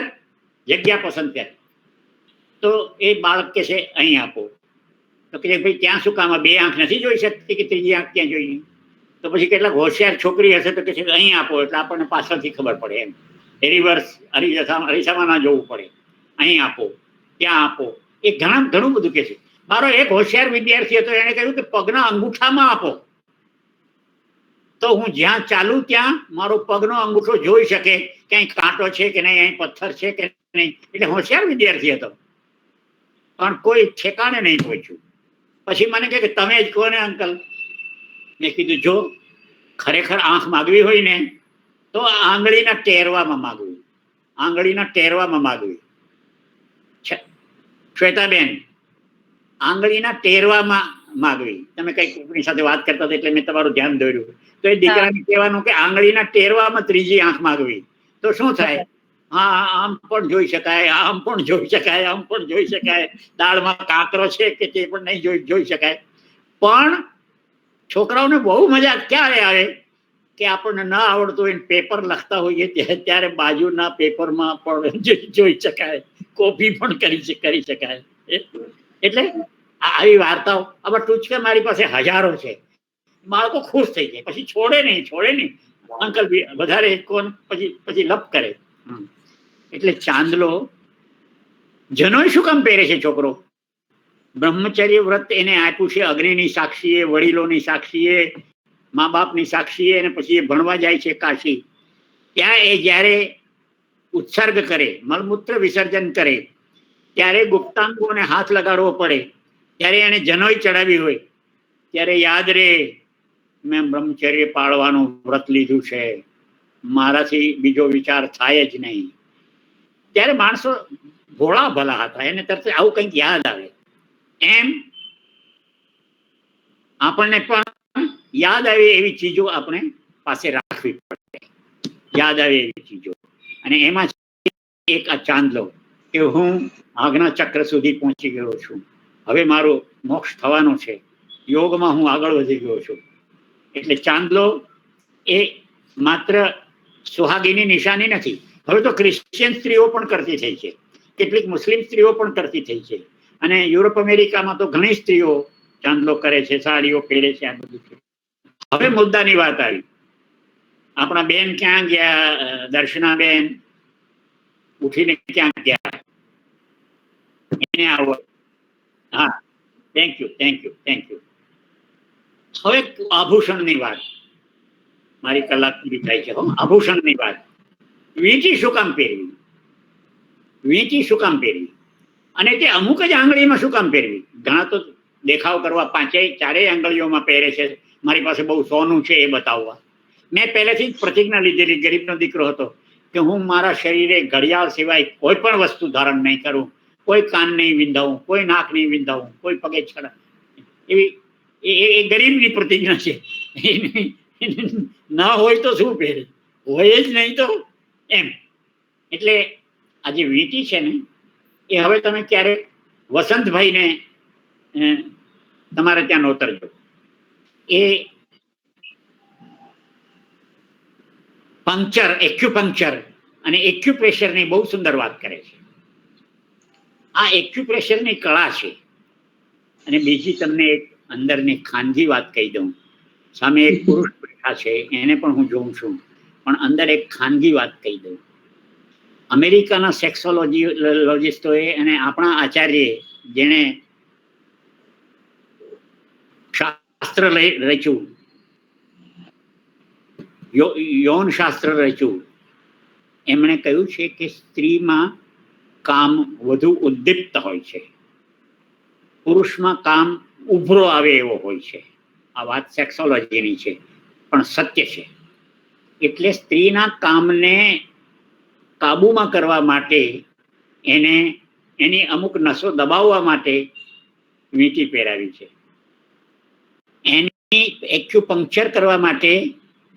જગ્યા પસંદ કર. તો એ બાળક કે છે અહીં આપો. તો કે ભાઈ ત્યાં શું કામ? 2 આંખ નથી જોઈ શકતી કે ત્રીજી આંખ ક્યાં જોઈએ? તો પછી કેટલાક હોશિયાર છોકરી હશે તો કે છે અહીં આપો, એટલે આપણને પાછળથી ખબર પડે એમ. રિવર્સ અરીસામાં ના જોવું પડે, અહીં આપો ત્યાં આપો, એ ઘણું બધું કે છે. મારો એક હોશિયાર વિદ્યાર્થી હતો, એને કહ્યું કે પગના અંગૂઠામાં આપો, તો હું જ્યાં ચાલુ ત્યાં મારો પગનો અંગૂઠો જોઈ શકે કે અહીં કાંટો છે કે નહીં, અહીં પથ્થર છે કે નહીં. એટલે હોશિયાર વિદ્યાર્થી હતો, પણ કોઈ ઠેકાણે નહીં પહોંચ્યું. પછી મને કહે કે તમે જ કહો ને અંકલ. મેં કીધું જો ખરેખર આંખ માગવી હોય ને તો આંગળીના ટેરવામાં માગવી, આંગળીના ટેરવામાં માગવી. શ્વેતાબેન, આંગળીના ટેરવામાં માગવી. તમે કઈ કોઈની સાથે વાત કરતા હતા એટલે મેં તમારું ધ્યાન દોર્યું. તો એ દીકરાને કહેવાનું કે આંગળીના ટેરવામાં ત્રીજી આંખ માગવી. તો શું થાય? હા, આમ પણ જોઈ શકાય, આમ પણ જોઈ શકાય, આમ પણ જોઈ શકાય. દાળમાં કાંકરો છે કે તે પણ નહીં જોઈ શકાય. પણ છોકરાઓને બહુ મજા ક્યારે આવે કે આપણને ન આવડતું હોય પેપર લખતા હોઈએ ત્યારે બાજુના પેપરમાં પણ જોઈ શકાય, કોપી પણ કરી શકાય. એટલે આવી વાર્તાઓ આમાં ટૂચકે મારી પાસે હજારો છે. બાળકો ખુશ થઈ જાય, પછી છોડે નહીં. અંકલ વધારે કોણ પછી લપ કરે. એટલે ચાંદલો જનોય શું કામ પહેરે છે છોકરો? બ્રહ્મચર્ય વ્રત એને આપ્યું છે અગ્નિની સાક્ષીએ, વડીલોની સાક્ષીએ, મા બાપની સાક્ષીએ, અને પછી એ ભણવા જાય છે કાશી. ત્યાં એ જ્યારે ઉત્સર્ગ કરે, મળમૂત્ર વિસર્જન કરે, ત્યારે ગુપ્તાંગોને હાથ લગાડવો પડે, ત્યારે એને જનોઈ ચડાવી હોય, ત્યારે યાદ રે મેં બ્રહ્મચર્ય પાળવાનું વ્રત લીધું છે, મારાથી બીજો વિચાર થાય જ નહીં. ત્યારે માણસો ભોળા ભલા હતા, એને તરત આવું કંઈક યાદ આવે. એમ આપણને પણ યાદ આવે એવી ચીજો આપણે પાસે રાખવી પડે, યાદ આવે એવી ચીજો. અને એમાં એક આ ચાંદલો કે હું આજ્ઞા ચક્ર સુધી પહોંચી ગયો છું, હવે મારો મોક્ષ થવાનો છે, યોગમાં હું આગળ વધી ગયો છું. એટલે ચાંદલો એ માત્ર સુહાગીની નિશાની નથી. હવે તો ક્રિશ્ચિયન સ્ત્રીઓ પણ કરતી થઈ છે, કેટલીક મુસ્લિમ સ્ત્રીઓ પણ કરતી થઈ છે, અને યુરોપ અમેરિકામાં તો ઘણી સ્ત્રીઓ ચાંદલો કરે છે, સાડીઓ પહેરે છે, આ બધું છે. હવે મુદ્દાની વાત આવી. આપણા બેન ક્યાં ગયા? દર્શના બેન ઉઠીને ક્યાં ગયા? એને આવો. હા, થેન્ક યુ. હવે આભૂષણની વાત, મારી કલાક પૂરી થાય છે. આભૂષણની વાત. વીંટી શું કામ પહેરવી? વીંટી શું કામ પહેરવી? અને તે અમુક જ આંગળીમાં શું કામ પહેરવી? ઘણા તો દેખાવ કરવા ચારેય આંગળીઓમાં પહેરે છે, મારી પાસે બહુ સોનું છે એ બતાવવા. મેં પહેલેથી જ પ્રતિજ્ઞા લીધેલી, ગરીબનો દીકરો હતો, કે હું મારા શરીરે ઘડિયાળ સિવાય કોઈ પણ વસ્તુ ધારણ નહીં કરું, કોઈ કાન નહીં વિંધાવું, કોઈ નાક નહીં વિંધાવું, કોઈ પગે છડા. એવી એ ગરીબની પ્રતિજ્ઞા છે. ના હોય તો શું પહેરે? હોય જ નહીં તો એમ. એટલે આ જે વીંટી છે ને, એ હવે તમે ક્યારેક વસંતભાઈને તમારે ત્યાં નોતરજો. એ એક્યુપંક્ચર અને એક્યુપ્રેશરની બહુ સુંદર વાત કરે છે. આ એક્યુપ્રેશરની કળા છે. અને બીજી તમને એક અંદરની ખાનગી વાત કહી દઉં. સામે એક પુરુષ બેઠા છે, એને પણ હું જોઉં છું, પણ અંદર એક ખાનગી વાત કહી દઉં. અમેરિકાના સેક્સોલોજીસ્ટોએ અને આપણા આચાર્યએ, જેણે શાસ્ત્ર રચ્યું, યૌન શાસ્ત્ર રચ્યું, એમણે કહ્યું છે કે સ્ત્રીમાં કામ વધુ ઉદ્દીપ્ત હોય છે, પુરુષમાં કામ ઉભરો આવે એવો હોય છે. આ વાત સેક્સોલોજીની છે, પણ સત્ય છે. એટલે સ્ત્રીના કામને કાબુમાં કરવા માટે, એની અમુક નસો દબાવવા માટે વીંટી પહેરાવી છે. એની એક્યુપંક્ચર કરવા માટે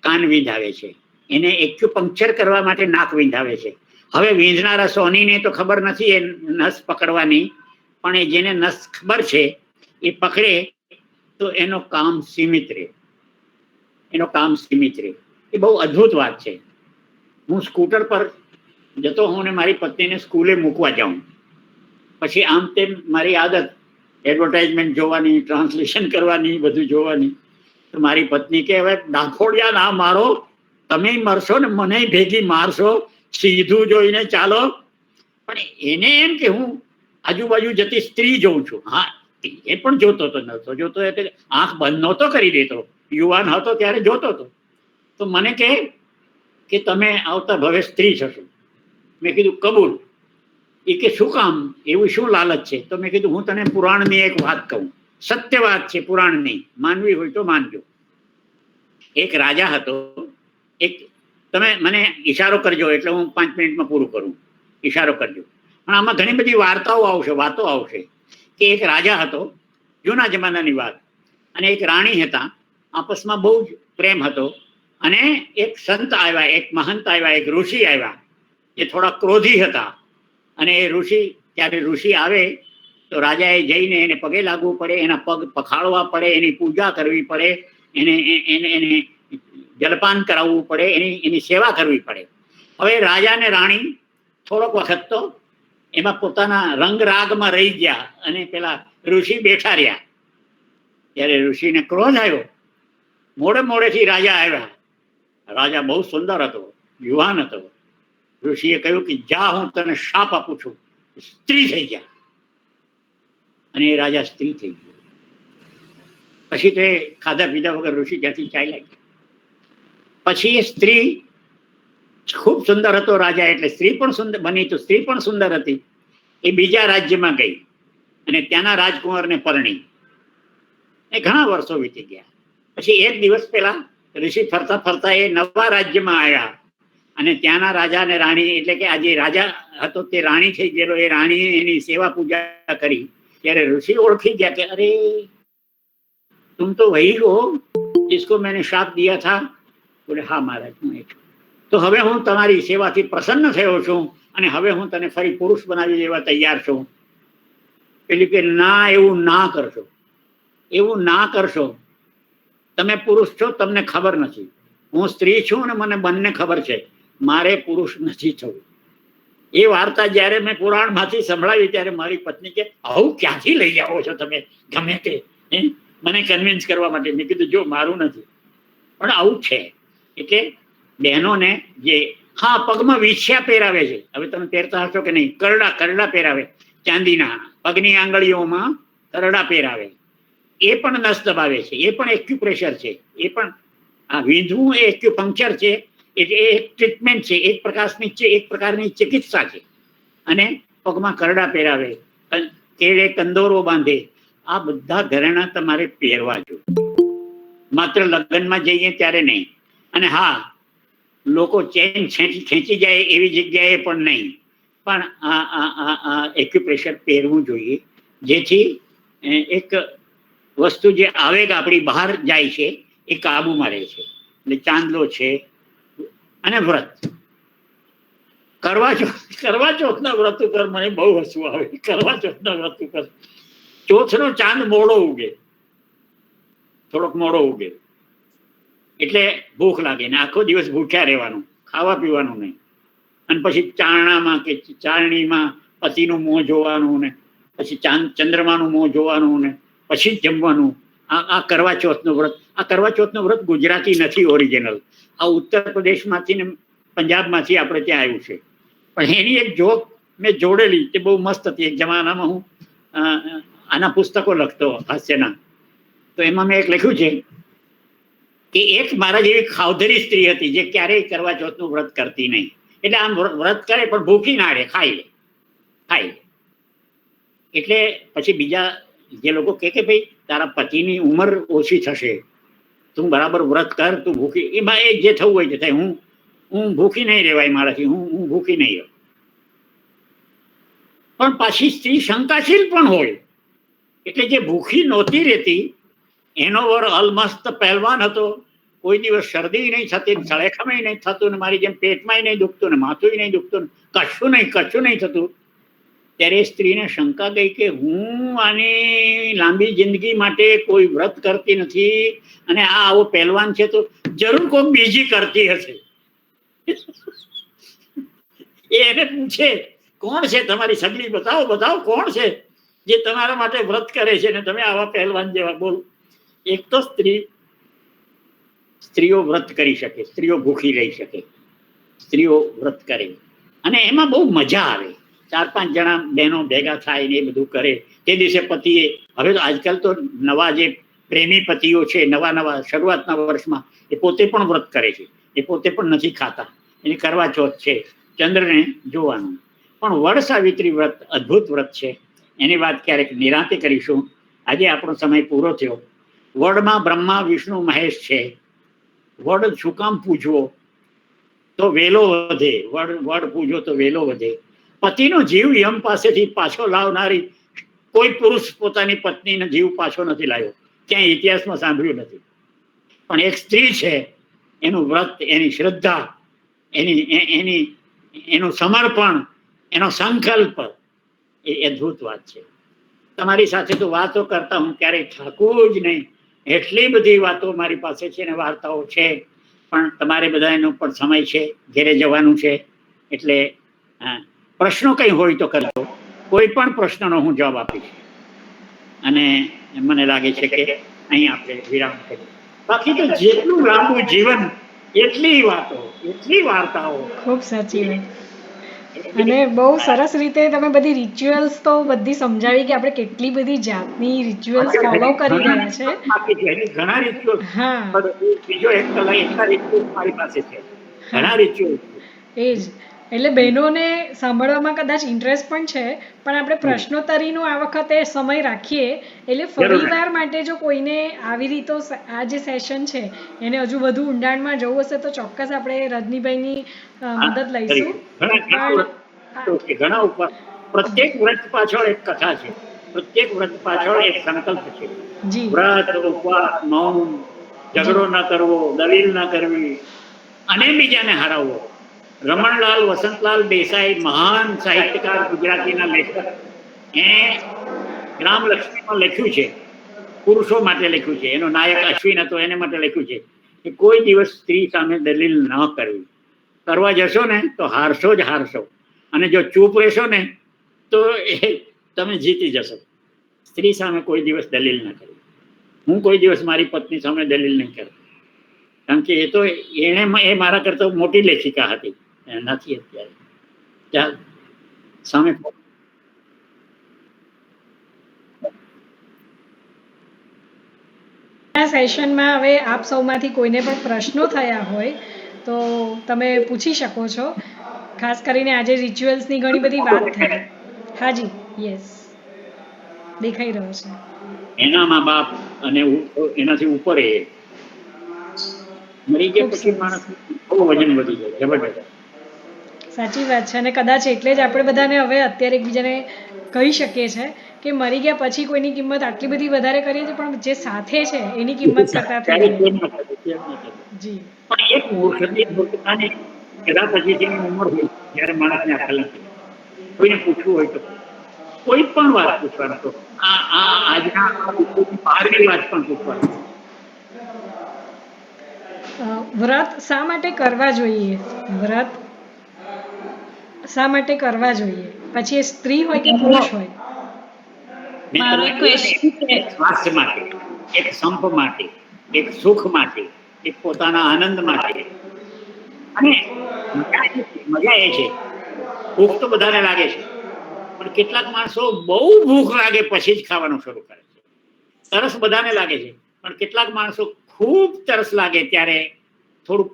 કાન વીંધાવે છે, એને એક્યુપંક્ચર કરવા માટે નાક વીંધાવે છે. હવે વીંધનારા સોનીને તો ખબર નથી એ નસ પકડવાની, પણ એ જેને નસ ખબર છે એ પકડે તો એનો કામ સીમિત રહે. એ બહુ અદ્ભુત વાત છે. હું સ્કૂટર પર જતો હું ને મારી પત્નીને સ્કૂલે મૂકવા જાઉં, પછી આમ તેમ મારી આદત એડવર્ટાઇઝમેન્ટ જોવાની, ટ્રાન્સલેશન કરવાની, બધું જોવાની. તો મારી પત્ની કે હવે ડાંખોડિયા ના મારો, તમે મરશો ને મને ભેગી મારશો, સીધું જોઈને ચાલો. પણ એને એમ કે હું આજુબાજુ જતી સ્ત્રી જોઉં છું. હા, એ પણ જોતો હતો, નતો જોતો એટલે આંખ બંધ નહોતો કરી દેતો, યુવાન હતો ત્યારે જોતો હતો. તો મને કે તમે આવતા ભવે સ્ત્રી થશો. મેં કીધું કબૂલ. એ કે શું કામ, એવું શું લાલચ છે? તો મેં કીધું હું તને પુરાણની એક વાત કહું, સત્ય વાત છે, પુરાણની, માનવી હોય તો માનજો. એક રાજા હતો. એક તમે મને ઈશારો કરજો એટલે હું 5 મિનિટમાં પૂરું કરું. ઈશારો કરજો. પણ આમાં ઘણી બધી વાર્તાઓ આવશે, વાતો આવશે. કે એક રાજા હતો, જૂના જમાનાની વાત, અને એક રાણી હતા. આપસમાં બહુ જ પ્રેમ હતો. અને એક સંત આવ્યા, એક મહંત આવ્યા, એક ઋષિ આવ્યા, જે થોડા ક્રોધી હતા. અને એ ઋષિ, ત્યારે ઋષિ આવે તો રાજાએ જઈને એને પગે લાગવું પડે, એના પગ પખાળવા પડે, એની પૂજા કરવી પડે, એને એને એને જલપાન કરાવવું પડે, એની સેવા કરવી પડે. હવે રાજા ને રાણી થોડોક વખત તો એમાં પોતાના રંગ રાગમાં રહી ગયા અને પેલા ઋષિ બેઠા રહ્યા. ત્યારે ઋષિને ક્રોધ આવ્યો. મોડેથી રાજા આવ્યા. રાજા બહુ સુંદર હતો, યુવાન હતો. ઋષિએ કહ્યું કે જા, હું તને શાપ આપું છું, સ્ત્રી થઈ જા. અને એ રાજા સ્ત્રી થઈ ગયો. પછી તો એ ખાધા પીધા વગર ઋષિ ત્યાંથી ચાલ્યા ગયા. પછી એ સ્ત્રી ખૂબ સુંદર હતો રાજા, એટલે સ્ત્રી પણ સુંદર બની, તો સ્ત્રી પણ સુંદર હતી. એ બીજા રાજ્યમાં ગઈ અને ત્યાંના રાજકુમારને પરણી. એ ઘણા વર્ષો વીતી ગયા. પછી એક દિવસ પેલા ઋષિ ફરતા ફરતા એ નવા રાજ્યમાં આવ્યા અને ત્યાંના રાજા અને રાણી, એટલે કે આ જે રાજા હતો તે રાણી થઈ ગયેલો. એ રાણીએ એની સેવા પૂજા કરી. ત્યારે ઋષિ ઓળખી ગયા કે અરે तुम तो वही हो जिसको मैंने शाप दिया था. બોલે હા મહારાજ, હું એ છું. તો હવે હું તમારી સેવાથી પ્રસન્ન થયો છું અને હવે હું તને ફરી પુરુષ બનાવી દેવા તૈયાર છું. પેલી કે ના, એવું ના કરશો, એવું ના કરશો. તમે પુરુષ છો, તમને ખબર નથી. હું સ્ત્રી છું અને મને બંને ખબર છે. મારે પુરુષ નથી થવું. એ વાર્તા જ્યારે મેં પુરાણમાંથી સંભળાવી ત્યારે મારી પત્ની કે આવું ક્યાંથી લઈ આવો છો તમે ગમે તે, મને કન્વિન્સ કરવા માટે. મેં કીધું જો, મારું નથી, પણ આવું છે. એટલે બહેનોને જે, હા, પગમાં વીછ્યા પહેરાવે છે. હવે તમે પહેરતા હશો કે નહીં? કરડા પહેરાવે, ચાંદીના. પગની આંગળીઓમાં કરડા પહેરાવે. એ પણ નસ દબાવે છે. એ પણ એક્યુપ્રેશર છે. એ પણ આ વિંધવું એ એક્યુપંક્ચર છે. એટલે એ એક ટ્રીટમેન્ટ છે, એક પ્રકારની ચિકિત્સા છે. અને પગમાં કરડા પહેરાવે, કેળે કંદોરો બાંધે. આ બધા ઘરેણા તમારે પહેરવા જોઈએ, માત્ર લગ્નમાં જઈએ ત્યારે નહીં. અને હા, લોકો ચેન ખેંચી જાય એવી જગ્યાએ પણ નહીં. પણ આ એક્યુપ્રેશર પહેરવું જોઈએ, જેથી એક વસ્તુ જે આવેગ આપણી બહાર જાય છે એ કાબુમાં રહે છે. એટલે ચાંદલો છે. અને વ્રત, કરવા ચોથના વ્રત ઉપર મને બહુ હસવું આવે. કરવા ચોથના વ્રત ઉપર ચોથનો ચાંદ મોડો ઉગે, થોડોક મોડો ઉગે એટલે ભૂખ લાગે ને આખો દિવસ ભૂખ્યા રહેવાનું, ખાવા પીવાનું નહીં. અને પછી ચારણામાં કે ચારણીમાં પતિનું મોં જોવાનું ને પછી ચંદ્રમાનું મોં જોવાનું ને પછી જ જમવાનું. આ કરવા ચોથનું વ્રત. આ કરવા ચોથનું વ્રત ગુજરાતી નથી ઓરિજિનલ. આ ઉત્તર પ્રદેશમાંથી ને પંજાબમાંથી આપણે ત્યાં આવ્યું છે. પણ એની એક જોક મેં જોડેલી, તે બહુ મસ્ત હતી. એક જમાનામાં હું આના પુસ્તકો લખતો હાસ્યના. તો એમાં મેં એક લખ્યું છે કે એક મારા જેવી ખાવધરી સ્ત્રી હતી જે ક્યારેય કરવા ચોથનું વ્રત કરતી નહીં. એટલે આમ વ્રત કરે પણ ભૂખી ના રહે, ખાઈ લે. એટલે પછી બીજા જે લોકો કહે કે ભાઈ તારા પતિની ઉંમર ઓછી થશે, તું બરાબર વ્રત કર, તું ભૂખી, એમાં એ જે થવું હોય તે થાય. હું ભૂખી નહીં રહેવાય મારાથી, હું ભૂખી નહીં રહું. પણ પાછી સ્ત્રી શંકાશીલ પણ હોય. એટલે જે ભૂખી નહોતી રહેતી એનો વર અલમસ્ત પહેલવાન હતો. કોઈ દિવસ શરદી નહીં થતી, સળેખામાં નહીં થતું, ને મારી જેમ પેટમાં નહીં દુખતું, ને માથું નહીં દુખતું, કશું નહીં થતું. ત્યારે સ્ત્રીને શંકા ગઈ કે હું આની લાંબી જિંદગી માટે કોઈ વ્રત કરતી નથી અને આ આવો પહેલવાન છે તો જરૂર કોઈ બીજી કરતી હશે. એને પૂછે કોણ છે તમારી સગડી, બતાવો કોણ છે જે તમારા માટે વ્રત કરે છે ને તમે આવા પહેલવાન જેવા બોલ. એક તો સ્ત્રીઓ વ્રત કરી શકે, સ્ત્રીઓ ભૂખી રહી શકે. સ્ત્રીઓ વ્રત કરે અને એમાં બહુ મજા આવે. 4-5 જણા બહેનો ભેગા થાય ને એ બધું કરે. તે દિવસે પતિએ, હવે તો આજકાલ તો નવા જે પ્રેમી પતિઓ છે, નવા શરૂઆતના વર્ષમાં એ પોતે પણ વ્રત કરે છે. એ પોતે પણ નથી ખાતા. એની કરવા ચોથ છે, ચંદ્રને જોવાનું. પણ વડ સાવિત્રી વ્રત અદ્ભુત વ્રત છે. એની વાત ક્યારેક નિરાંતે કરીશું. આજે આપણો સમય પૂરો થયો. વડમાં બ્રહ્મા વિષ્ણુ મહેશ છે. વડ શું કામ પૂજવો? તો વેલો વધે. વડ પૂજો તો વેલો વધે. પતિનો જીવ યમ પાસેથી પાછો લાવનારી કોઈ પુરુષ પોતાની પત્નીનો જીવ પાછો નથી લાવ્યો. ક્યાંય ઇતિહાસમાં સાંભળ્યું નથી. પણ એક સ્ત્રી છે, એનું વ્રત, એની શ્રદ્ધા, એનું સમર્પણ, એનો સંકલ્પ એ અદ્ભુત વાત છે. તમારી સાથે તો વાતો કરતા હું ક્યારેય થાકું જ નહીં. એટલી બધી વાતો મારી પાસે છે ને વાર્તાઓ છે. પણ તમારે બધાનો પણ સમય છે, ઘેરે જવાનું છે. એટલે પ્રશ્નો કંઈ હોય તો કરજો. કોઈ પણ પ્રશ્નનો હું જવાબ આપીશ. અને મને લાગે છે કે અહીં આપણે વિરામ કરીએ. બાકી તો જેટલું લાંબુ જીવન, એટલી વાતો, એટલી વાર્તાઓ. ખૂબ સાચી વાત. અને બહુ સરસ રીતે તમે બધી રિચ્યુઅલ્સ તો બધી સમજાવી કે આપણે કેટલી બધી જાતની રિચ્યુઅલ્સ ફોલો કરી રહ્યા છે. ઘણા રિચ્યુઅલ. હા, બીજો એક કલાક એટલા રિચ્યુઅલ મારી પાસે છે. ઘણા રિચ્યુઅલ. એ જ. એટલે બહેનોને સાંભળવામાં કદાચ ઇન્ટરેસ્ટ પણ છે, પણ આપણે પ્રશ્નોત્તરીનો આ વખતે સમય રાખીએ. એટલે ફરીવાર માટે જો કોઈને આવી રીતો આ જે સેશન છે એને હજુ વધુ ઊંડાણમાં જવું હશે તો ચોક્કસ આપણે રજનીભાઈની મદદ લઈશું. ઘણા ઉપર પ્રત્યેક વ્રત પાછળ એક કથા છે. પ્રત્યેક વ્રત પાછળ એક સંકલ્પ છે. વ્રત, ઉપવાસ, મૌન, ઝઘડો ન કરવો, દલીલ ન કરવી અને બીજાને હરાવવો. રમણલાલ વસંતલાલ દેસાઈ, મહાન સાહિત્યકાર, ગુજરાતીના લેખક, એ ગ્રામલક્ષ્મીમાં લખ્યું છે, પુરુષો માટે લખ્યું છે. એનો નાયક અશ્વિન હતો, એને માટે લખ્યું છે કે કોઈ દિવસ સ્ત્રી સામે દલીલ ન કરવી. કરવા જશો ને તો હારશો જ હારશો. અને જો ચૂપ રહેશો ને તો તમે જીતી જશો. સ્ત્રી સામે કોઈ દિવસ દલીલ ન કરવી. હું કોઈ દિવસ મારી પત્ની સામે દલીલ નહીં કરું. કારણ કે એ તો એ મારા કરતા મોટી લેખિકા હતી. નથી અત્યારે. ચાલ સામે સેશનમાં હવે આપ સૌમાંથી કોઈને પણ પ્રશ્નો થયા હોય તો તમે પૂછી શકો છો. ખાસ કરીને આજે રિચ્યુઅલ્સની ઘણી બધી વાત થઈ. હાજી, યસ, દેખાઈ રહ્યો છે. એના મા બાપ અને એનાથી ઉપર એ મરી ગયા પછી માણસ બહુ વજન વધી જાય, જબરદસ્ત. સાચી વાત છે. અને કદાચ એટલે જ આપણે બધાને હવે અત્યારે એકબીજાને કહી શકીએ છીએ કે મરી ગયા પછી કોઈની કિંમત આટલી બધી વધારે કરીએ છીએ, પણ જે સાથે છે એની કિંમત કરતા થઈ જી. પણ એક મૂર્ખની મૂર્ખતાની કદાચ પછીની ઉંમર હોય જ્યારે માણસને અકલ નથી. કોઈને પૂછવું હોય તો કોઈ પણ વાત પૂછવાનું, તો આજના બહારની વાત પણ પૂછવાની. વ્રત શા માટે કરવા જોઈએ? વ્રત શા માટે કરવા જોઈએ? પછી એ સ્ત્રી હોય કે પુરુષ હોય? મારો એક ક્વેશ્ચન છે. સ્વાસ્થ્ય માટે, એક સંપ માટે, એક સુખ માટે, એક પોતાના આનંદ માટે. અને મજા એ છે, ભૂખ તો બધાને લાગે છે, પણ કેટલાક માણસો બહુ ભૂખ લાગે પછી જ ખાવાનું શરૂ કરે છે. તરસ બધાને લાગે છે, પણ કેટલાક માણસો ખૂબ તરસ લાગે ત્યારે થોડું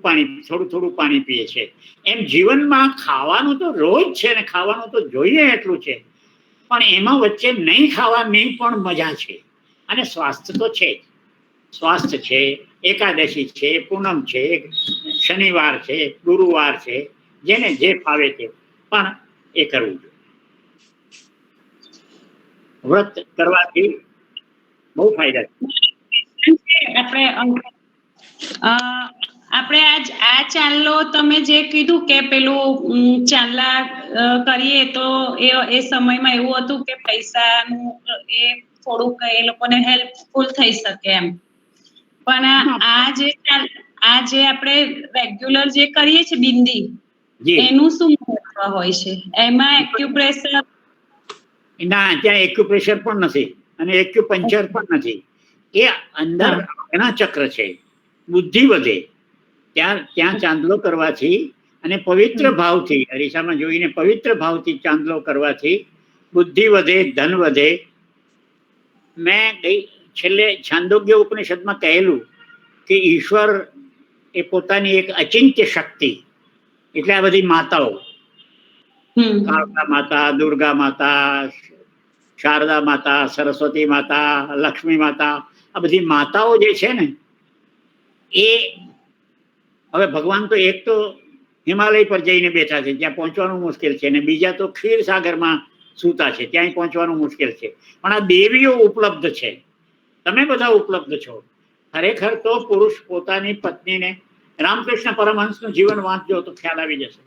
પાણી પીએ છે. એમ જીવનમાં ખાવાનું તો રોજ છે ને ખાવાનું તો જોઈએ એટલું છે, પણ એમાં વચ્ચે નહીં ખાવાની પણ મજા છે. અને સ્વાસ્થ્ય તો છે. સ્વાસ્થ્ય છે, એકાદશી છે, પૂનમ છે, શનિવાર છે, ગુરુવાર છે, જેને જે ફાવે તે પણ એ કરવું જોઈએ. વ્રત કરવાથી બહુ ફાયદા છે. આપણે આ ચાંદલો તમે જે કીધું કે પેલું ચાંદલા કરીએ તો એ સમયમાં એવું હતું કે પૈસાનું એ થોડુંક એ લોકોને હેલ્પફુલ થઈ શકે એમ. પણ આ જે આપણે રેગ્યુલર જે કરીએ છીએ બિંદી, એનું શું મહત્વ હોય છે? એમાં એક્યુપ્રેશર ના, ત્યાં એક્યુપ્રેશર પણ નથી અને એક્યુપંચર પણ નથી. એ અંદર ઘણા ચક્ર છે, બુદ્ધિ વધે. ત્યાં ચાંદલો કરવાથી અને પવિત્ર ભાવથી અરીસામાં જોઈને પવિત્ર ભાવથી ચાંદલો કરવાથી બુદ્ધિ વધે, ધન વધે. મેં છેલ્લે છાંદોગ્ય ઉપનિષદમાં કહેલું કે ઈશ્વર એ પોતાની એક અચિંત્ય શક્તિ, એટલે આ બધી માતાઓ, કાળકા માતા, દુર્ગા માતા, શારદા માતા, સરસ્વતી માતા, લક્ષ્મી માતા, આ બધી માતાઓ જે છે ને એ હવે ભગવાન તો એક તો હિમાલય પર જઈને બેઠા છે, ત્યાં પહોંચવાનું મુશ્કેલ છે, અને બીજા તો ક્ષીરસાગરમાં સૂતા છે, ત્યાં પહોંચવાનું મુશ્કેલ છે. પણ આ દેવીઓ ઉપલબ્ધ છે, તમે બધા ઉપલબ્ધ છો. ખરેખર તો પુરુષ પોતાની પત્નીને, રામકૃષ્ણ પરમહંસનું જીવન વાંચજો તો ખ્યાલ આવી જશે.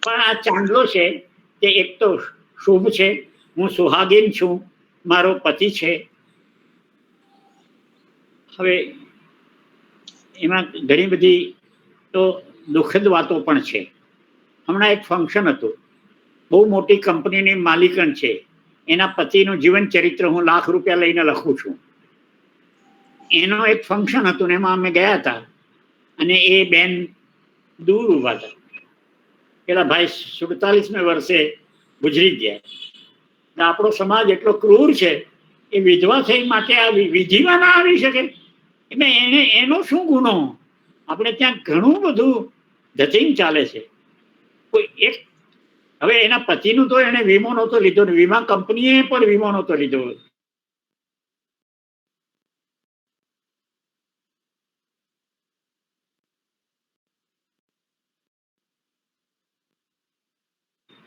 પણ આ ચાંદલો છે તે એક તો શુભ છે, હું સુહાગીન છું, મારો પતિ છે. હવે એમાં ઘણી બધી તો દુઃખદ વાતો પણ છે. હમણાં એક ફંક્શન હતું, બહુ મોટી કંપનીની માલિકણ છે, એના પતિનું જીવન ચરિત્ર હું લાખ રૂપિયા લઈને લખું છું. એનો એક ફંક્શન હતું ને એમાં અમે ગયા હતા, અને એ બેન દૂર ઊભા હતા. પેલા ભાઈ 47મે વર્ષે ગુજરી ગયા. આપણો સમાજ એટલો ક્રૂર છે, એ વિધવા થઈ માટે આ વિધિમાં ના આવી શકે. એટલે એનો શું ગુનો? આપણે ત્યાં ઘણું બધું ધતિંગ ચાલે છે. કોઈ એક હવે એના પતિનું તો એને વીમો નહોતો લીધો, ને વીમા કંપનીએ પણ વીમો નહોતો લીધો.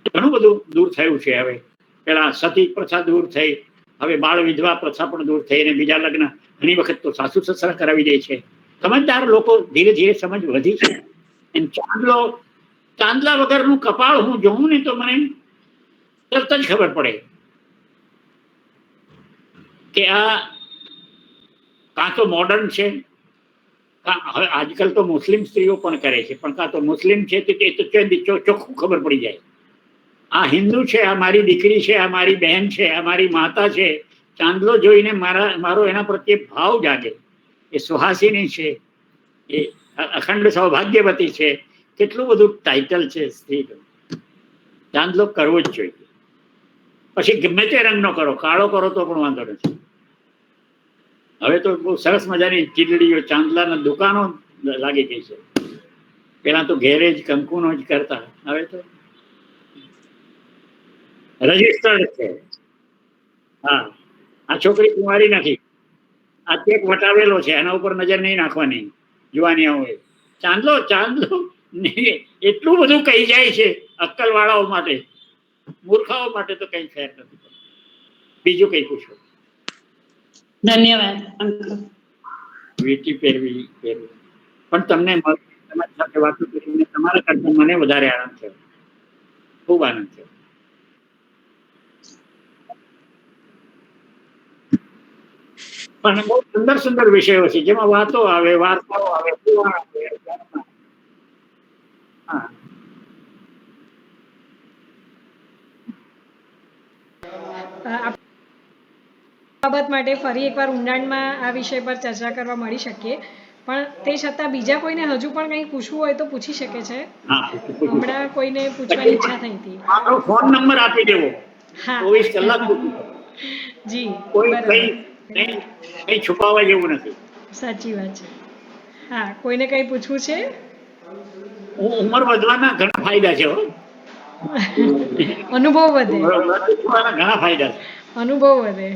ઘણું બધું દૂર થયું છે. હવે પેલા સતી પ્રથા દૂર થઈ, હવે બાળ વિધવા પ્રથા પણ દૂર થઈ, અને બીજા લગ્ન ઘણી વખત તો સાસુ સસરા કરાવી દે છે. સમજદાર લોકો ધીરે ધીરે સમજ વધી છે. અને ચાંદલા વગરનું કપાળ હું જોઉં ને તો મને તરત જ ખબર પડે કે આ કાં તો મોડર્ન છે, હવે આજકાલ તો મુસ્લિમ સ્ત્રીઓ પણ કરે છે, પણ કાં તો મુસ્લિમ છે તે તો ચોખ્ખું ખબર પડી જાય. આ હિન્દુ છે, આ મારી દીકરી છે, આ મારી બહેન છે, આ મારી માતા છે. ચાંદલો જોઈને મારો એના પ્રત્યે ભાવ જાગે. એ સુહાસિની છે, એ અખંડ સૌભાગ્યવતી છે, કેટલું બધું ટાઇટલ છે સ્ત્રી. ચાંદલો કરવો જ જોઈએ. પછી ગમે તે રંગનો કરો, કાળો કરો તો પણ વાંધો નથી. હવે તો બહુ સરસ મજાની ચીલડીઓ, ચાંદલાના દુકાનો લાગી ગઈ છે. પેલા તો ઘેરે જ કંકુનો જ કરતા, હવે તો રજિસ્ટર્ડ છે. હા, આ છોકરી કુંવારી નથી, આ ચેક વટાવેલો છે, એના ઉપર નજર નહીં નાખવાની. જુવાની હોય ચાંદલો એટલું બધું કહી જાય છે અક્કલવાળાઓ માટે. મૂર્ખાઓ માટે તો કઈ ફેર નથી. બીજું કઈ પૂછો? ધન્યવાદ. વીટી પહેરવી પણ તમને તમારી સાથે વાતો કરીને તમારા કરતા મને વધારે આનંદ થયો, ખૂબ આનંદ થયો. પણ બહુ સુંદર સુંદર વિષયો છે, જેમાં વાતો આવે, વાર્તાઓ આવે, પુરાણ આવે. હા, બાબત માટે ફરી એકવાર ઊંડાણમાં આ વિષય પર ચર્ચા કરવા મળી શકીએ. પણ તે છતાં બીજા કોઈને હજુ પણ કંઈ પૂછવું હોય તો પૂછી શકે છે. હમણાં કોઈને પૂછવાની ઈચ્છા થઈ હતી. મારો ફોન નંબર આપી દેવો. હા, 24 કલાક પૂછી શકો. જી, કોઈ બરાબર. કઈ છુપાવવા જેવું નથી. સાચી વાત છે. હા, કોઈને કંઈ પૂછવું છે? ઉંમર વધવાના ઘણા ફાયદા છે. અનુભવ વધે. ઘણા ફાયદા છે. અનુભવ વધે.